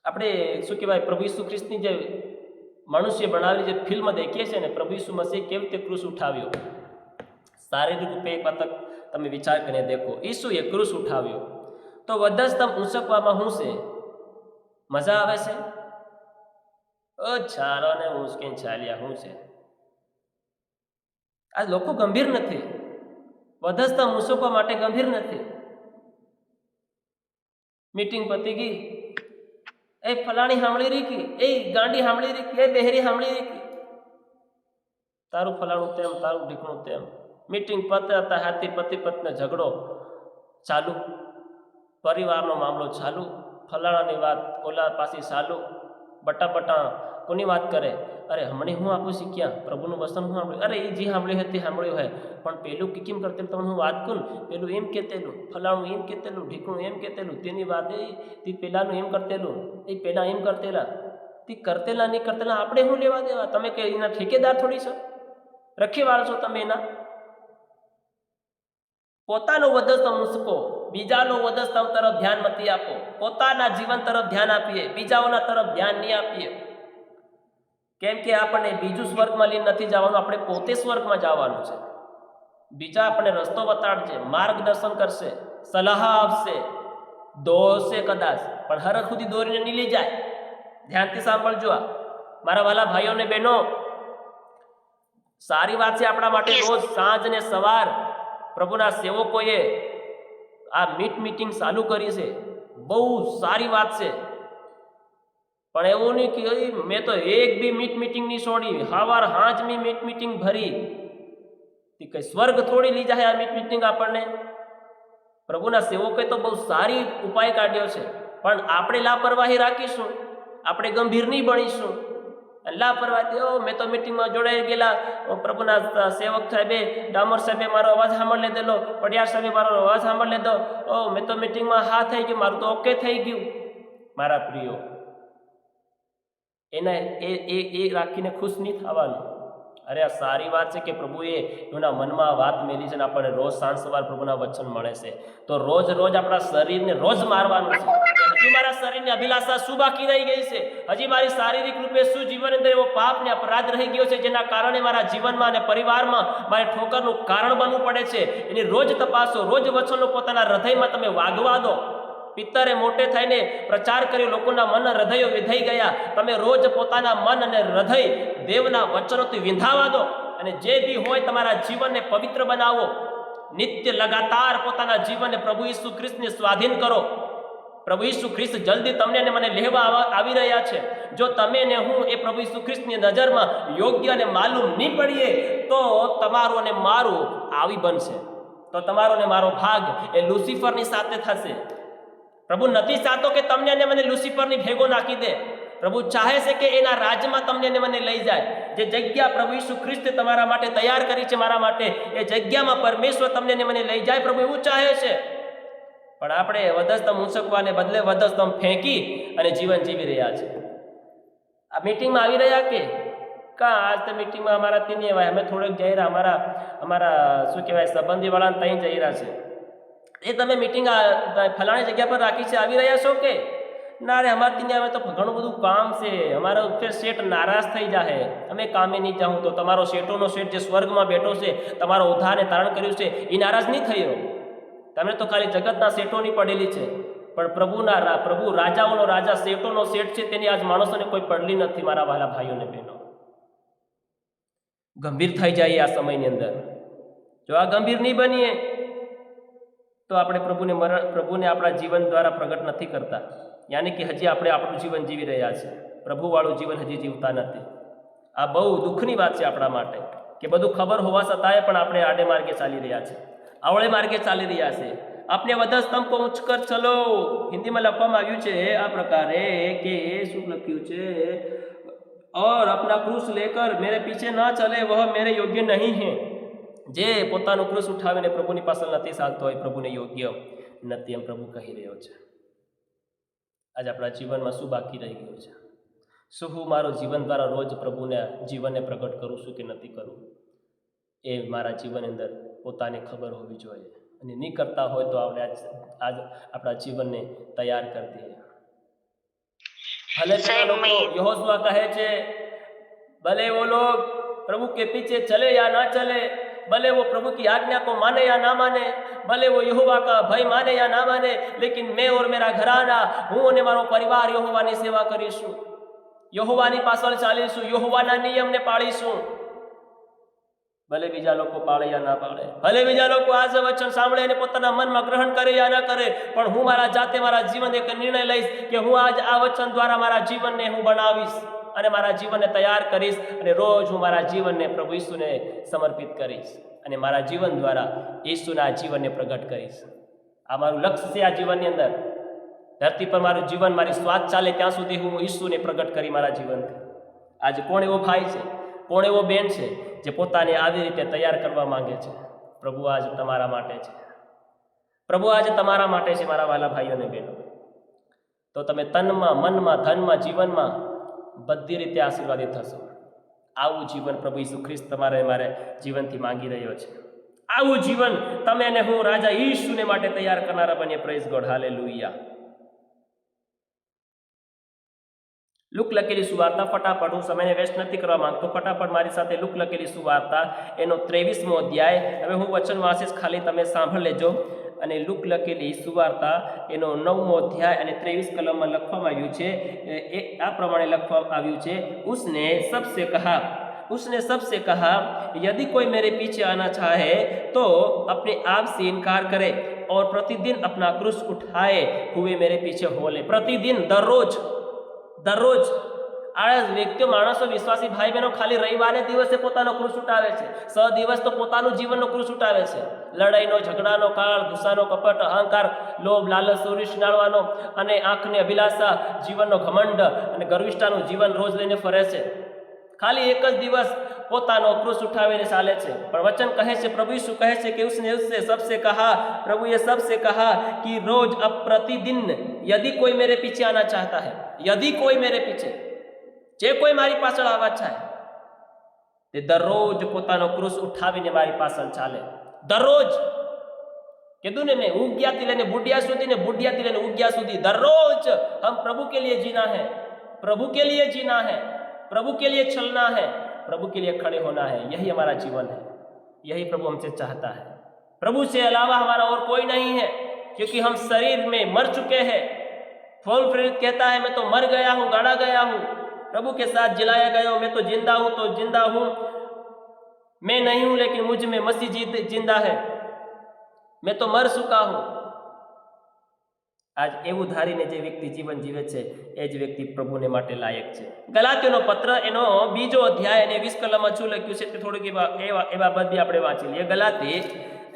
આપણે શું કહેવાય, પ્રભુ ઈસુ ખ્રિસ્તની જે મનુષ્ય બનાવેલી જે ફિલ્મ દેખીએ છીએ ને, પ્રભુ ઈસુ મસીહ કેવી રીતે ક્રૂસ ઉઠાવ્યો, શારીરિક રૂપે એક વખત તમે વિચાર કરીને દેખો, ઈસુએ ક્રૂસ ઉઠાવ્યો. તો વધસ્તંભ ઊંચકવામાં શું છે? મજા આવે છે? ચાલો ને ઊંચકીને ચાલ્યા, શું છે? આ લોકો ગંભીર નથી, વધસ્તંભ ઊંચકવા માટે ગંભીર નથી. મીટિંગ પતી ગઈ, એ ફલાણી સાંભળી રીકી, એ ગાંડી સાંભળી રીકી, એ બહેરી સાંભળી રીકી, તારું ફલાણું તેમ, તારું ઢીકણું તેમ. મીટિંગ પતે હતા હાથી પતિ પત્ની ઝઘડો ચાલુ, પરિવારનો મામલો ચાલુ, ફલાણાની વાત ઓલા પાછી ચાલુ, બટા કોની વાત કરે, અરે હમણાં હું આપું શીખ્યા, પ્રભુનું વચન હું સાંભળ્યું, અરે એ જે સાંભળ્યું હતી સાંભળ્યું હોય, પણ પેલું કેમ કરતેલું તમને હું વાત કરું, પેલું એમ કહેતેલું, ફલાણું એમ કહેતેલું, ઢીકણું એમ કહેતેલું, તેની વાત તે પેલાનું એમ કરતેલું, એ પેલા એમ કરતેલા, તે કરતેલા નહીં કરતેલા, આપણે શું લેવા દેવા? તમે કે એના ઠેકેદાર થોડી છો, રખીવાળ છો તમે એના? પોતાનો વધસ્તંભ ઊંચકો, બીજાનો વધસ્તંભ તરફ ધ્યાન નથી આપો. પોતાના જીવન તરફ ધ્યાન આપીએ, બીજાઓના તરફ ધ્યાન નહીં આપીએ. કેમ કે આપણને બીજું સ્વર્ગમાં લઈને નથી જવાનું, આપણે પોતે સ્વર્ગમાં જવાનું છે. બીજા આપણને રસ્તો બતાડશે, માર્ગદર્શન કરશે, સલાહ આપશે, દોરશે કદાચ, પણ હરખ સુધી દોરીને નહીં લઈ જાય. ધ્યાનથી સાંભળજો આ મારા વાલા ભાઈઓ ને બહેનો, સારી વાત છે આપણા માટે. રોજ સાંજ ને સવાર પ્રભુના સેવકોએ આ મીટિંગ ચાલુ કરી છે, બહુ સારી વાત છે. પણ એવું નહીં કે મેં તો એક બી મીટિંગ નહીં છોડી, હવાર હાંજ મી મીટિંગ ભરી, કઈ સ્વર્ગ થોડી લઈ જાય આ મીટિંગ આપણને. પ્રભુના સેવકોએ તો બહુ સારી ઉપાય કાઢ્યો છે, પણ આપણે લાપરવાહી રાખીશું, આપણે ગંભીર નહીં બનીશું. લાપરવાહી, મેં તો મીટિંગમાં જોડાઈ ગયેલા, પ્રભુના સેવક સાહેબે, ડામોર સાહેબે મારો અવાજ સાંભળ લીધેલો, પડિયાર સાહેબે મારો અવાજ સાંભળ લીધો, મેં તો મીટિંગમાં હા થઈ ગયું, મારું તો ઓકે થઈ ગયું. મારા પ્રિયો, એને એ રાખીને ખુશ નહીં થવાનું. અરે આ સારી વાત છે કે પ્રભુએ એના મનમાં વાત મેલી છે ને આપણને રોજ સાંજ સવાર પ્રભુના વચન મળે છે. તો રોજ આપણા શરીરને રોજ મારવાનું છે. હજી મારા શરીરની અભિલાષા શું બાકી રહી ગઈ છે? હજી મારી શારીરિક રૂપે શું જીવન અંદર એવો પાપ ને અપરાધ રહી ગયો છે જેના કારણે મારા જીવનમાં અને પરિવારમાં મારે ઠોકરનું કારણ બનવું પડે છે? એની રોજ તપાસો, રોજ વચનો પોતાના હૃદયમાં તમે વાગવા દો. પિત્તરે મોટે થઈને પ્રચાર કર્યો, લોકોના મન હૃદયો વિંધાઈ ગયા. તમે રોજ પોતાના મન અને હૃદય દેવના વચનોથી વિંધાવા દો, અને જે બી હોય તમારા જીવનને પવિત્ર બનાવો. નિત્ય લગાતાર પોતાના જીવનને પ્રભુ ઈસુ ખ્રિસ્તને સ્વાધીન કરો. પ્રભુ ઈસુ ખ્રિસ્ત જલ્દી તમને ને મને લેવા આવી રહ્યા છે. જો તમે ને હું એ પ્રભુ ઈસુ ખ્રિસ્તની નજરમાં યોગ્ય અને માલુમ નહીં પડીએ તો તમારું અને મારું આવી બનશે. તો તમારો ને મારો ભાગ એ લુસિફરની સાથે થશે. પ્રભુ નથી ચાહતો કે તમને અને મને લુસિફરની ભેગો નાખી દે. પ્રભુ ચાહે છે કે એના રાજમાં તમને ને મને લઈ જાય. જે જગ્યા પ્રભુ ઈસુ ખ્રિસ્તે તમારા માટે તૈયાર કરી છે, મારા માટે, એ જગ્યામાં પરમેશ્વર તમને ને મને લઈ જાય. પ્રભુ એવું ચાહે છે. પણ આપણે વધસ્તંભ ઉંચકવાને બદલે વધસ્તંભ ફેંકી અને જીવન જીવી રહ્યા છે. આ મીટિંગમાં આવી રહ્યા કે આજ તો મીટિંગમાં અમારા ત્યાં નહીં, અમે થોડેક જઈ રહ્યા, અમારા શું કહેવાય સંબંધીવાળાને ત્યાં જઈ રહ્યા છે. એ તમે મીટિંગ ફલાણી જગ્યા પર રાખી છે, આવી રહ્યા છો કે ના? રે અમારે ત્યાં આવે તો ઘણું બધું કામ છે, અમારો ફેર શેઠ નારાજ થઈ જાય, અમે કામે નહીં જાઉં તો તમારો શેઠોનો શેઠ જે સ્વર્ગમાં બેઠો છે, તમારો ઉદ્ધારને તારણ કર્યું છે, એ નારાજ નહીં થયો. તમે તો ખાલી જગતના શેઠોની પડેલી છે, પણ પ્રભુ રાજાઓનો રાજા, શેઠોનો શેઠ છે, તેની આજ માણસોને કોઈ પડલી નથી. મારા વહાલા ભાઈઓ ને બહેનો, ગંભીર થઈ જાય આ સમયની અંદર. જો આ ગંભીર નહીં બનીએ તો આપણે પ્રભુને આપણા જીવન દ્વારા પ્રગટ નથી કરતા. યાની કે હજી આપણે આપણું જીવન જીવી રહ્યા છે, પ્રભુવાળું જીવન હજી જીવતા નથી. આ બહુ દુઃખની વાત છે આપણા માટે કે બધું ખબર હોવા છતાંય પણ આપણે આડે માર્ગે ચાલી રહ્યા છે, આવળે માર્ગે ચાલી રહ્યા છે. આપને વધસ્તંભ કો ઊંચ કર ચલો. હિન્દીમાં લખવામાં આવ્યું છે આ પ્રકારે કે શું લખ્યું છે? और अपना क्रूस लेकर मेरे पीछे ना चले वह मेरे योग्य नहीं है. જે પોતાનું ક્રૂસ ઉઠાવીને પ્રભુની પાસે નથી ચાલતો હોય, પ્રભુને યોગ્ય નથી, એમ પ્રભુ કહી રહ્યો છે. આજે આપણા જીવનમાં શું બાકી રહી ગયું છે? શું હું મારું જીવન દ્વારા રોજ પ્રભુને જીવનને પ્રગટ કરું છું કે નથી કરું? એ મારા જીવન અંદર પોતાને ખબર હોવી જોઈએ. અને નહીં કરતા હોય તો આપણે આજ આપણા જીવનને તૈયાર કરી દઈએ. भले लोग यहोशुआ कहे छे भले वो लोग प्रभु के पीछे चले या ना चले, भले वो प्रभु की आज्ञा को माने या ना माने, भले वो यहोवा का भय माने या ना माने, लेकिन मैं और मेरा घराना, हूँ અને મારો પરિવાર यहोवानी सेवा કરીશું, यहोवानी પાછળ ચાલીશું, यहोवाના નિયમને પાળીશું. ભલે બીજા લોકો પાળે યા ના પાળે, ભલે બીજા લોકો આ વચન સાંભળે અને પોતાના મનમાં ગ્રહણ કરે યા ના કરે, પણ હું મારા જાતે મારા જીવન એક નિર્ણય લઈશ કે હું આજ આ વચન દ્વારા મારા જીવનને હું બનાવીશ અને મારા જીવનને તૈયાર કરીશ અને રોજ હું મારા જીવનને પ્રભુ ઈસુને સમર્પિત કરીશ અને મારા જીવન દ્વારા ઈસુના જીવનને પ્રગટ કરીશ. આ મારું લક્ષ્ય છે. આ જીવનની અંદર ધરતી પર મારું જીવન, મારી શ્વાસ ચાલે ત્યાં સુધી હું ઈસુને પ્રગટ કરી મારા જીવનથી. આજે કોણ એવો ભાઈ છે, કોણ એવો બેન છે જે પોતાને આવી રીતે તૈયાર કરવા માંગે છે? પ્રભુ આજે તમારા માટે છે. પ્રભુ આજે તમારા માટે છે મારા વાલા ભાઈઓ અને બહેનો. તો તમે તનમાં, મનમાં, ધનમાં, જીવનમાં બધી રીતે આશીર્વાદિત થશો. આવું જીવન પ્રભુ ઈસુ ખ્રિસ્ત તમારે મારે જીવનથી માંગી રહ્યો છે. આવું જીવન તમે અને હું રાજા ઈસુને માટે તૈયાર કરનારા બનીએ. Praise God, hallelujah. લુક લખેલી સુવાર્તા, ફટાફટ, હું સમયને વેસ્ટ નથી કરવા માંગતો, ફટાફટ મારી સાથે લુક લખેલી સુવાર્તા એનો 23મો અધ્યાય. હવે હું વચન વાંચીશ, ખાલી તમે સાંભળી લેજો. અને લુક લખેલી સુવાર્તા એનો 9મો અધ્યાય અને 23 કલમમાં લખવામાં આવ્યું છે. એ આ પ્રમાણે લખવામાં આવ્યું છે, उसने सबसे कहा यदि कोई मेरे पीछे आना चाहे तो अपने आप से इनकार करे और प्रतिदिन अपना क्रूस उठाए हुए मेरे पीछे हो ले. प्रतिदिन, દરરોજ આ વ્યક્તિઓ, માણસો, વિશ્વાસી ભાઈ બહેનો ખાલી રવિવારે દિવસે પોતાનો ક્રૂસ ઉઠાવે છે. દિવસ તો પોતાનું જીવનનો ક્રૂસ ઉઠાવે છે. લડાઈનો, ઝઘડાનો કાળ, ગુસ્સાનો, કપટ, અહંકાર, લોભ, લાલચ, ચોરી, નાળવાનો અને આંખની અભિલાષા, જીવનનો ઘમંડ અને ગર્વિષ્ઠતાનું જીવન રોજ લઈને ફરે છે. ખાલી એક જ દિવસ પોતાનો ક્રૂસ ઉઠાવીને ચાલે છે. પણ વચન કહે છે, પ્રભુ ઈસુ કહે છે કે उसने सबसे कहा, प्रभु सबसे कहा कि रोज अब प्रतिदिन यदि कोई मेरे पीछे आना चाहता है, यदि कोई मेरे पीछे, જે કોઈ મારી પાછળ આવવા ચાહે તે દરરોજ પોતાનો ક્રૂસ ઉઠાવીને મારી પાછળ ચાલે. દરરોજ કીધું ને મેં, ઉગ્યાથી લઈને બુઢિયા સુધી ને બુઢિયાથી લઈને ઉગ્યા સુધી દરરોજ હમ प्रभु के लिए जीना है, प्रभु के लिए जीना है, प्रभु के लिए चलना है, प्रभु के लिए खड़े होना है. यही हमारा जीवन है, यही प्रभु हमसे चाहता है. प्रभु से अलावा हमारा और कोई नहीं है, क्योंकि हम शरीर में मर चुके हैं. पौल प्रेरित कहता है, मैं तो मर गया हूँ, गाड़ा गया हूँ, प्रभु के साथ जिलाया गया हूँ. मैं तो जिंदा हूँ, मैं नहीं हूँ, लेकिन मुझ में मसीह जिंदा है. मैं तो मर चुका हूं। आज એવું ધારીને જે વ્યક્તિ જીવન જીવે છે એ જ વ્યક્તિ પ્રભુને માટે લાયક છે। ગલાતીઓનો પત્ર એનો બીજો અધ્યાય અને 20 કલમમાં શું લખ્યું છે તે થોડીક એ બાબત બી આપણે વાંચી લઈએ। ગલાતી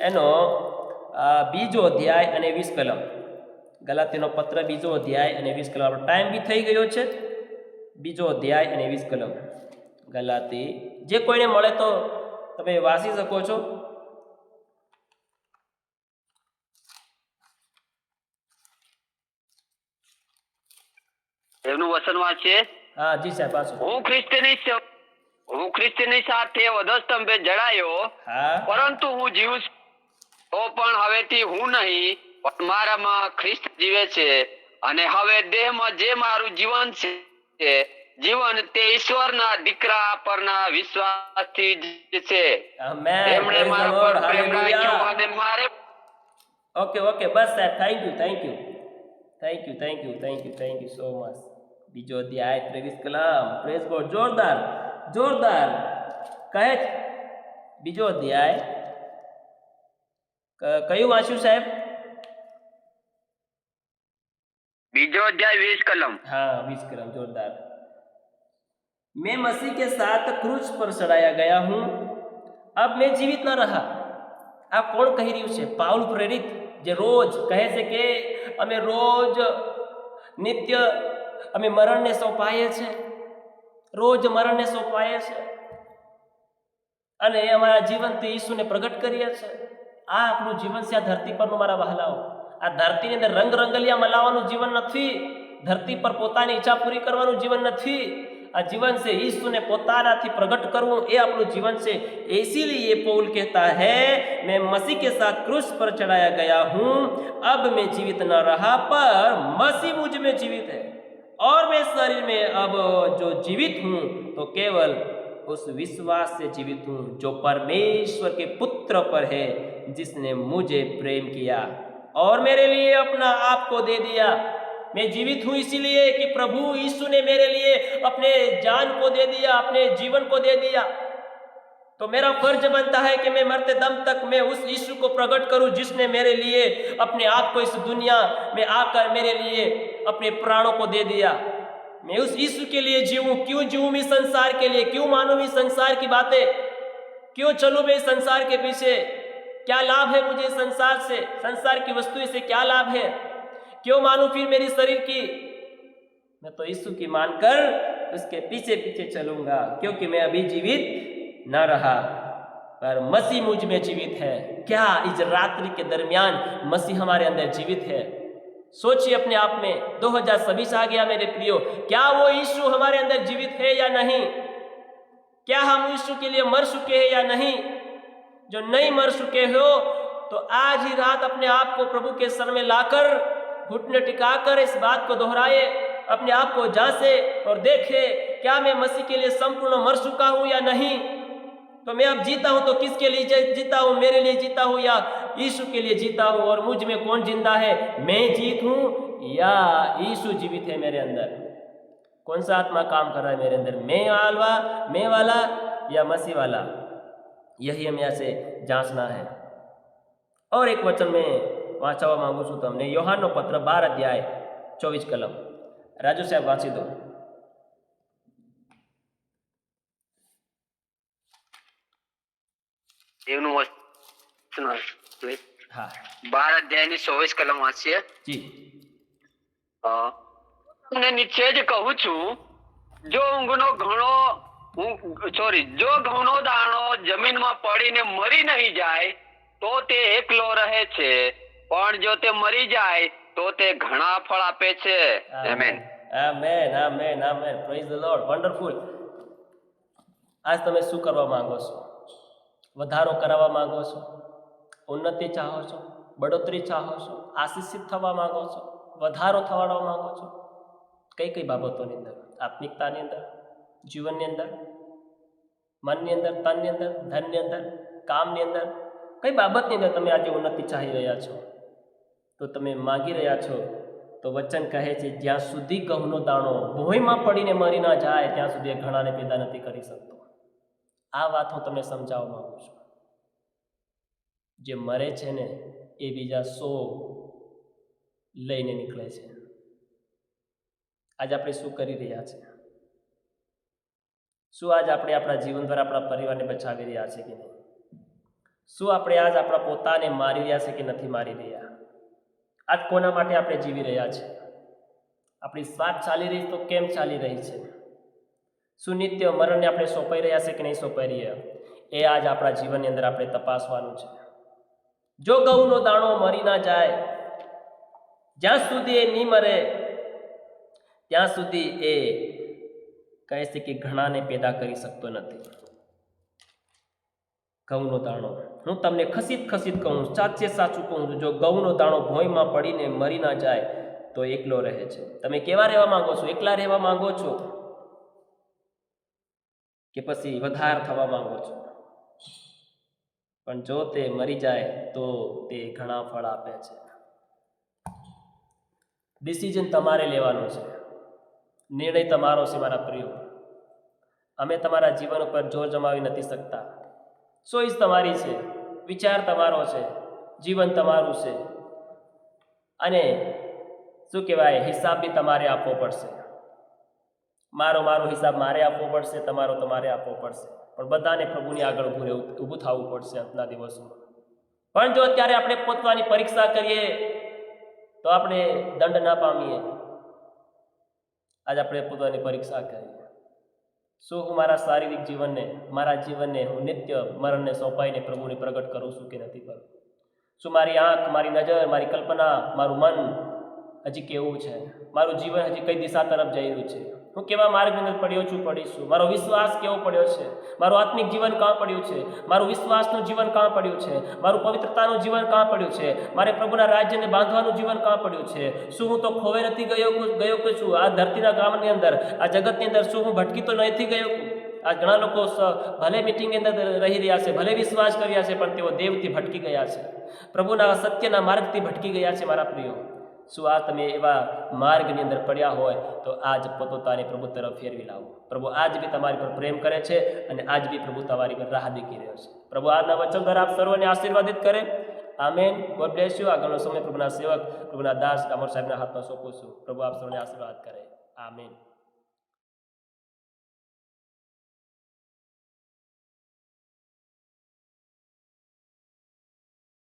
એનો બીજો અધ્યાય અને 20 કલમ, ગલાતીનો પત્ર બીજો અધ્યાય અને 20 કલમ। આપણો ટાઈમ બી થઈ ગયો છે। બીજો અધ્યાય અને 20 કલમ ગલાતી, જે કોઈને મળે તો તમે વાંચી શકો છો। એનું વચન વાંચીએ। હા જી સાહેબ પાછું। હું ખ્રિસ્તની સાથે વધસ્તંભે જડાયો, હા પરંતુ હું જીવું છું, તો પણ હવેથી હું નહીં, પણ મારામાં ખ્રિસ્ત જીવે છે। અને હવે દેહમાં જે મારું જીવન છે, જીવન તે ઈશ્વરના દીકરા પરના વિશ્વાસથી જ છે। આમેન, તેમણે પ્રેઝ ધ મારા લોર્ડ, પર પ્રેમ રાખ્યો હાલેલુયા। અને મારે ઓકે બસ સાહેબ, થેન્ક યુ સો મચ। બીજો અધ્યાય 23 કલમ, પ્રેઝ ગોડ, જોરદાર કહે છે। બીજો અધ્યાય કયું વાંચ્યું સાહેબ? બીજો અધ્યાય 20 કલમ। हाँ 20 कलम, जोरदार। मैं मसीह के साथ क्रूज पर चढ़ाया गया हूँ, अब मैं जीवित न रहा। આ કોણ કહી રહ્યું છે? પાઉલ પ્રેરિત, જે રોજ કહે છે કે અમે રોજ નિત્ય અમે મરણને સોંપાઈએ છીએ, રોજ મરણને સોંપાઈએ છીએ અને અમારા જીવનથી ઈસુને પ્રગટ કરીએ છીએ। આ આપણું જીવન છે, આ ધરતી પરનું મારા વહાલાઓ। આ ધરતીની અંદર રંગ રંગલિયા મલાવવાનું જીવન નથી, ધરતી પર પોતાની ઈચ્છા પૂરી કરવાનું જીવન નથી। આ જીવન છે ઈસુને પોતાનાથી પ્રગટ કરવું, એ આપણું જીવન છે। इसीलिए पौल कहता है, मैं मसीह के साथ क्रूस पर चढ़ाया गया हूँ, अब मैं जीवित न रहा, पर मसीह मुझ में जीवित है, और मैं शरीर में अब जो जीवित हूँ तो केवल उस विश्वास से जीवित हूँ जो परमेश्वर के पुत्र पर है, जिसने मुझे प्रेम किया और मेरे लिए अपना आप को दे दिया। मैं जीवित हूँ इसीलिए कि प्रभु यीशु ने मेरे लिए अपने जान को दे दिया, अपने जीवन को दे दिया। तो मेरा फर्ज बनता है कि मैं मरते दम तक मैं उस यीशु को प्रकट करूं, जिसने मेरे लिए अपने आप को इस दुनिया में आकर मेरे लिए अपने प्राणों को दे दिया। मैं उस यीशु के लिए जीऊं। क्यों जीऊं मैं संसार के लिए? क्यों मानूं मैं संसार की बातें? क्यों चलूं मैं संसार के पीछे? क्या लाभ है मुझे संसार से? संसार की वस्तुएं से क्या लाभ है? क्यों मानूं फिर मेरी शरीर की? मैं तो यीशु की मानकर उसके पीछे पीछे चलूंगा, क्योंकि मैं अभी जीवित न रहा, पर मसीह मुझ में जीवित है। क्या इस रात्रि के दरमियान मसीह हमारे अंदर जीवित है? सोचिए अपने आप में। 2026 आ गया मेरे प्रियो, क्या वो यीशु हमारे अंदर जीवित है या नहीं? क्या हम यीशु के लिए मर चुके हैं या नहीं? जो नहीं मर चुके हो तो आज ही रात अपने आप को प्रभु के सर में लाकर घुटने टिकाकर इस बात को दोहराए, अपने आप को जांचे और देखे, क्या मैं मसीह के लिए संपूर्ण मर चुका हूँ या नहीं? तो मैं अब जीता हूँ तो किसके लिए जीता हूँ? मेरे लिए जीता हूँ या यीशु के लिए जीता हूँ? और मुझ में कौन जिंदा है? मैं जीत हूँ या यीशु जीवित है मेरे अंदर? कौन सा आत्मा काम कर रहा है मेरे अंदर? मैं वाला या मसीह वाला? यही हमें यहाँ से जांचना है। और एक वचन में वाँचवा मांगू छूँ तमने, योहाननो पत्र 12 अध्याय 24 कलम। राजू साहब वाँची दो। हाँ 12 અધ્યાયની 24 કલમ વાંચીએ जी। તમને નિશ્ચય જ કહું છું, જો ઘઉંનો દાણો જમીનમાં પડીને મરી નહીં જાય તો તે એકલો રહે છે, પણ જો તે મરી જાય તો તે ઘણા ફળ આપે છે। Amen, amen, amen, amen. Praise the lord, wonderful. આજ તમે શું કરવા માંગો છો? વધારો કરાવવા માંગો છો? ઉન્નતિ ચાહો છો? બઢોતરી ચાહો છો? આશીષિત થવા માંગો છો? વધારો થવાડવા માંગો છો? કઈ કઈ બાબતોની અંદર? આત્મિકતાની અંદર, જીવનની અંદર, મનની અંદર, તનની અંદર, ધનની અંદર, કામની અંદર, કઈ બાબતની અંદર તમે આજે ઉન્નતિ ચાહી રહ્યા છો? તો તમે માંગી રહ્યા છો તો વચન કહે છે, જ્યાં સુધી ઘઉંનો દાણો ભોંયમાં પડીને મરી ના જાય ત્યાં સુધી એ ઘણાને પેદા નથી કરી શકતો। આ વાત હું તમને સમજાવવા માંગુ છું। જે મરે છે ને એ બીજા 100 લઈને નીકળે છે. આજે આપણે શું કરી રહ્યા છે? શું આજ આપણે આપણા જીવન દ્વારા આપણા પરિવારને બચાવી રહ્યા છે કે નહીં? શું આપણે આજ આપણા પોતાને મારી રહ્યા છે કે નથી મારી રહ્યા? આજ કોના માટે આપણે જીવી રહ્યા છે? આપણી સ્વાર્થ ચાલી રહી તો કેમ ચાલી રહી છે? શું નિત્ય મરણને આપણે સોંપાઈ રહ્યા છે કે નહીં સોંપાઈ રહ્યા? એ આજ આપણા જીવનની અંદર આપણે તપાસવાનું છે. જો ઘઉંનો દાણો મરી ના જાય, જ્યાં સુધી એ નહીં મરે ત્યાં સુધી એ કહે છે કે ઘણાને પેદા કરી શકતો નથી. ઘઉંનો દાણો, હું તમને ખસીદ કહું, સાચે સાચું કહું છું, જો ઘઉંનો દાણો ભોંયમાં પડીને મરી ના જાય તો એકલો રહે છે. તમે કેવા રહેવા માંગો છો? એકલા રહેવા માંગો છો કે પછી વધાર થવા માંગો છો? પણ જો તે મરી જાય તો તે ઘણા ફળ આપે છે. ડિસિઝન તમારે લેવાનો છે, નિર્ણય તમારો છે મારા પ્રિયો. અમે તમારા જીવન ઉપર જોર જમાવી નથી શકતા. ચોઈસ તમારી છે, વિચાર તમારો છે, જીવન તમારું છે, અને શું કહેવાય, હિસાબ બી તમારે આપવો પડશે. મારો હિસાબ મારે આપવો પડશે, તમારો તમારે આપવો પડશે. પણ બધાને પ્રભુની આગળ ઊભું થવું પડશે આજના દિવસોમાં. પણ જો અત્યારે આપણે પોતાની પરીક્ષા કરીએ તો આપણે દંડ ના પામીએ. આજે આપણે પોતાની પરીક્ષા કરીએ. શું હું મારા શારીરિક જીવનને, મારા જીવનને હું નિત્ય મરણને સોંપાઈને પ્રભુને પ્રગટ કરું છું કે નથી કરું? શું મારી આંખ, મારી નજર, મારી કલ્પના, મારું મન હજી કેવું છે? મારું જીવન હજી કઈ દિશા તરફ જઈ રહ્યું છે? હું કેવા માર્ગની અંદર પડીશું? મારો વિશ્વાસ કેવો પડ્યો છે? મારું આત્મિક જીવન કાં પડ્યું છે? મારું વિશ્વાસનું જીવન કાં પડ્યું છે? મારું પવિત્રતાનું જીવન કાં પડ્યું છે? મારે પ્રભુના રાજ્યને બાંધવાનું જીવન કાં પડ્યું છે? શું હું તો ખોવે નથી ગયો કે છું? આ ધરતીના ગામની અંદર, આ જગતની અંદર શું હું ભટકી તો નથી ગયો? આ ઘણા લોકો ભલે મિટિંગની અંદર રહી રહ્યા છે, ભલે વિશ્વાસ કર્યા છે, પણ તેઓ દેવથી ભટકી ગયા છે, પ્રભુના સત્યના માર્ગથી ભટકી ગયા છે. મારા પ્રિયો, શું આ તમે એવા માર્ગની અંદર પડ્યા હોય તો આજ પોતાને પ્રભુ તરફ ફેરવી લાવો. પ્રભુ આજ બી તમારી પર પ્રેમ કરે છે અને આજ બી પ્રભુ તમારી પર રાહ દેખી રહ્યો છે. પ્રભુ આજના વચન દ્વારા આપ સર્વને આશીર્વાદિત કરે. આમેન. God bless you. આગળનો સમય પ્રભુના સેવક, પ્રભુના દાસ ડામોર સાહેબના હાથમાં સોંપું છું. પ્રભુ આપ સર્વને આશીર્વાદ કરે. આમેન.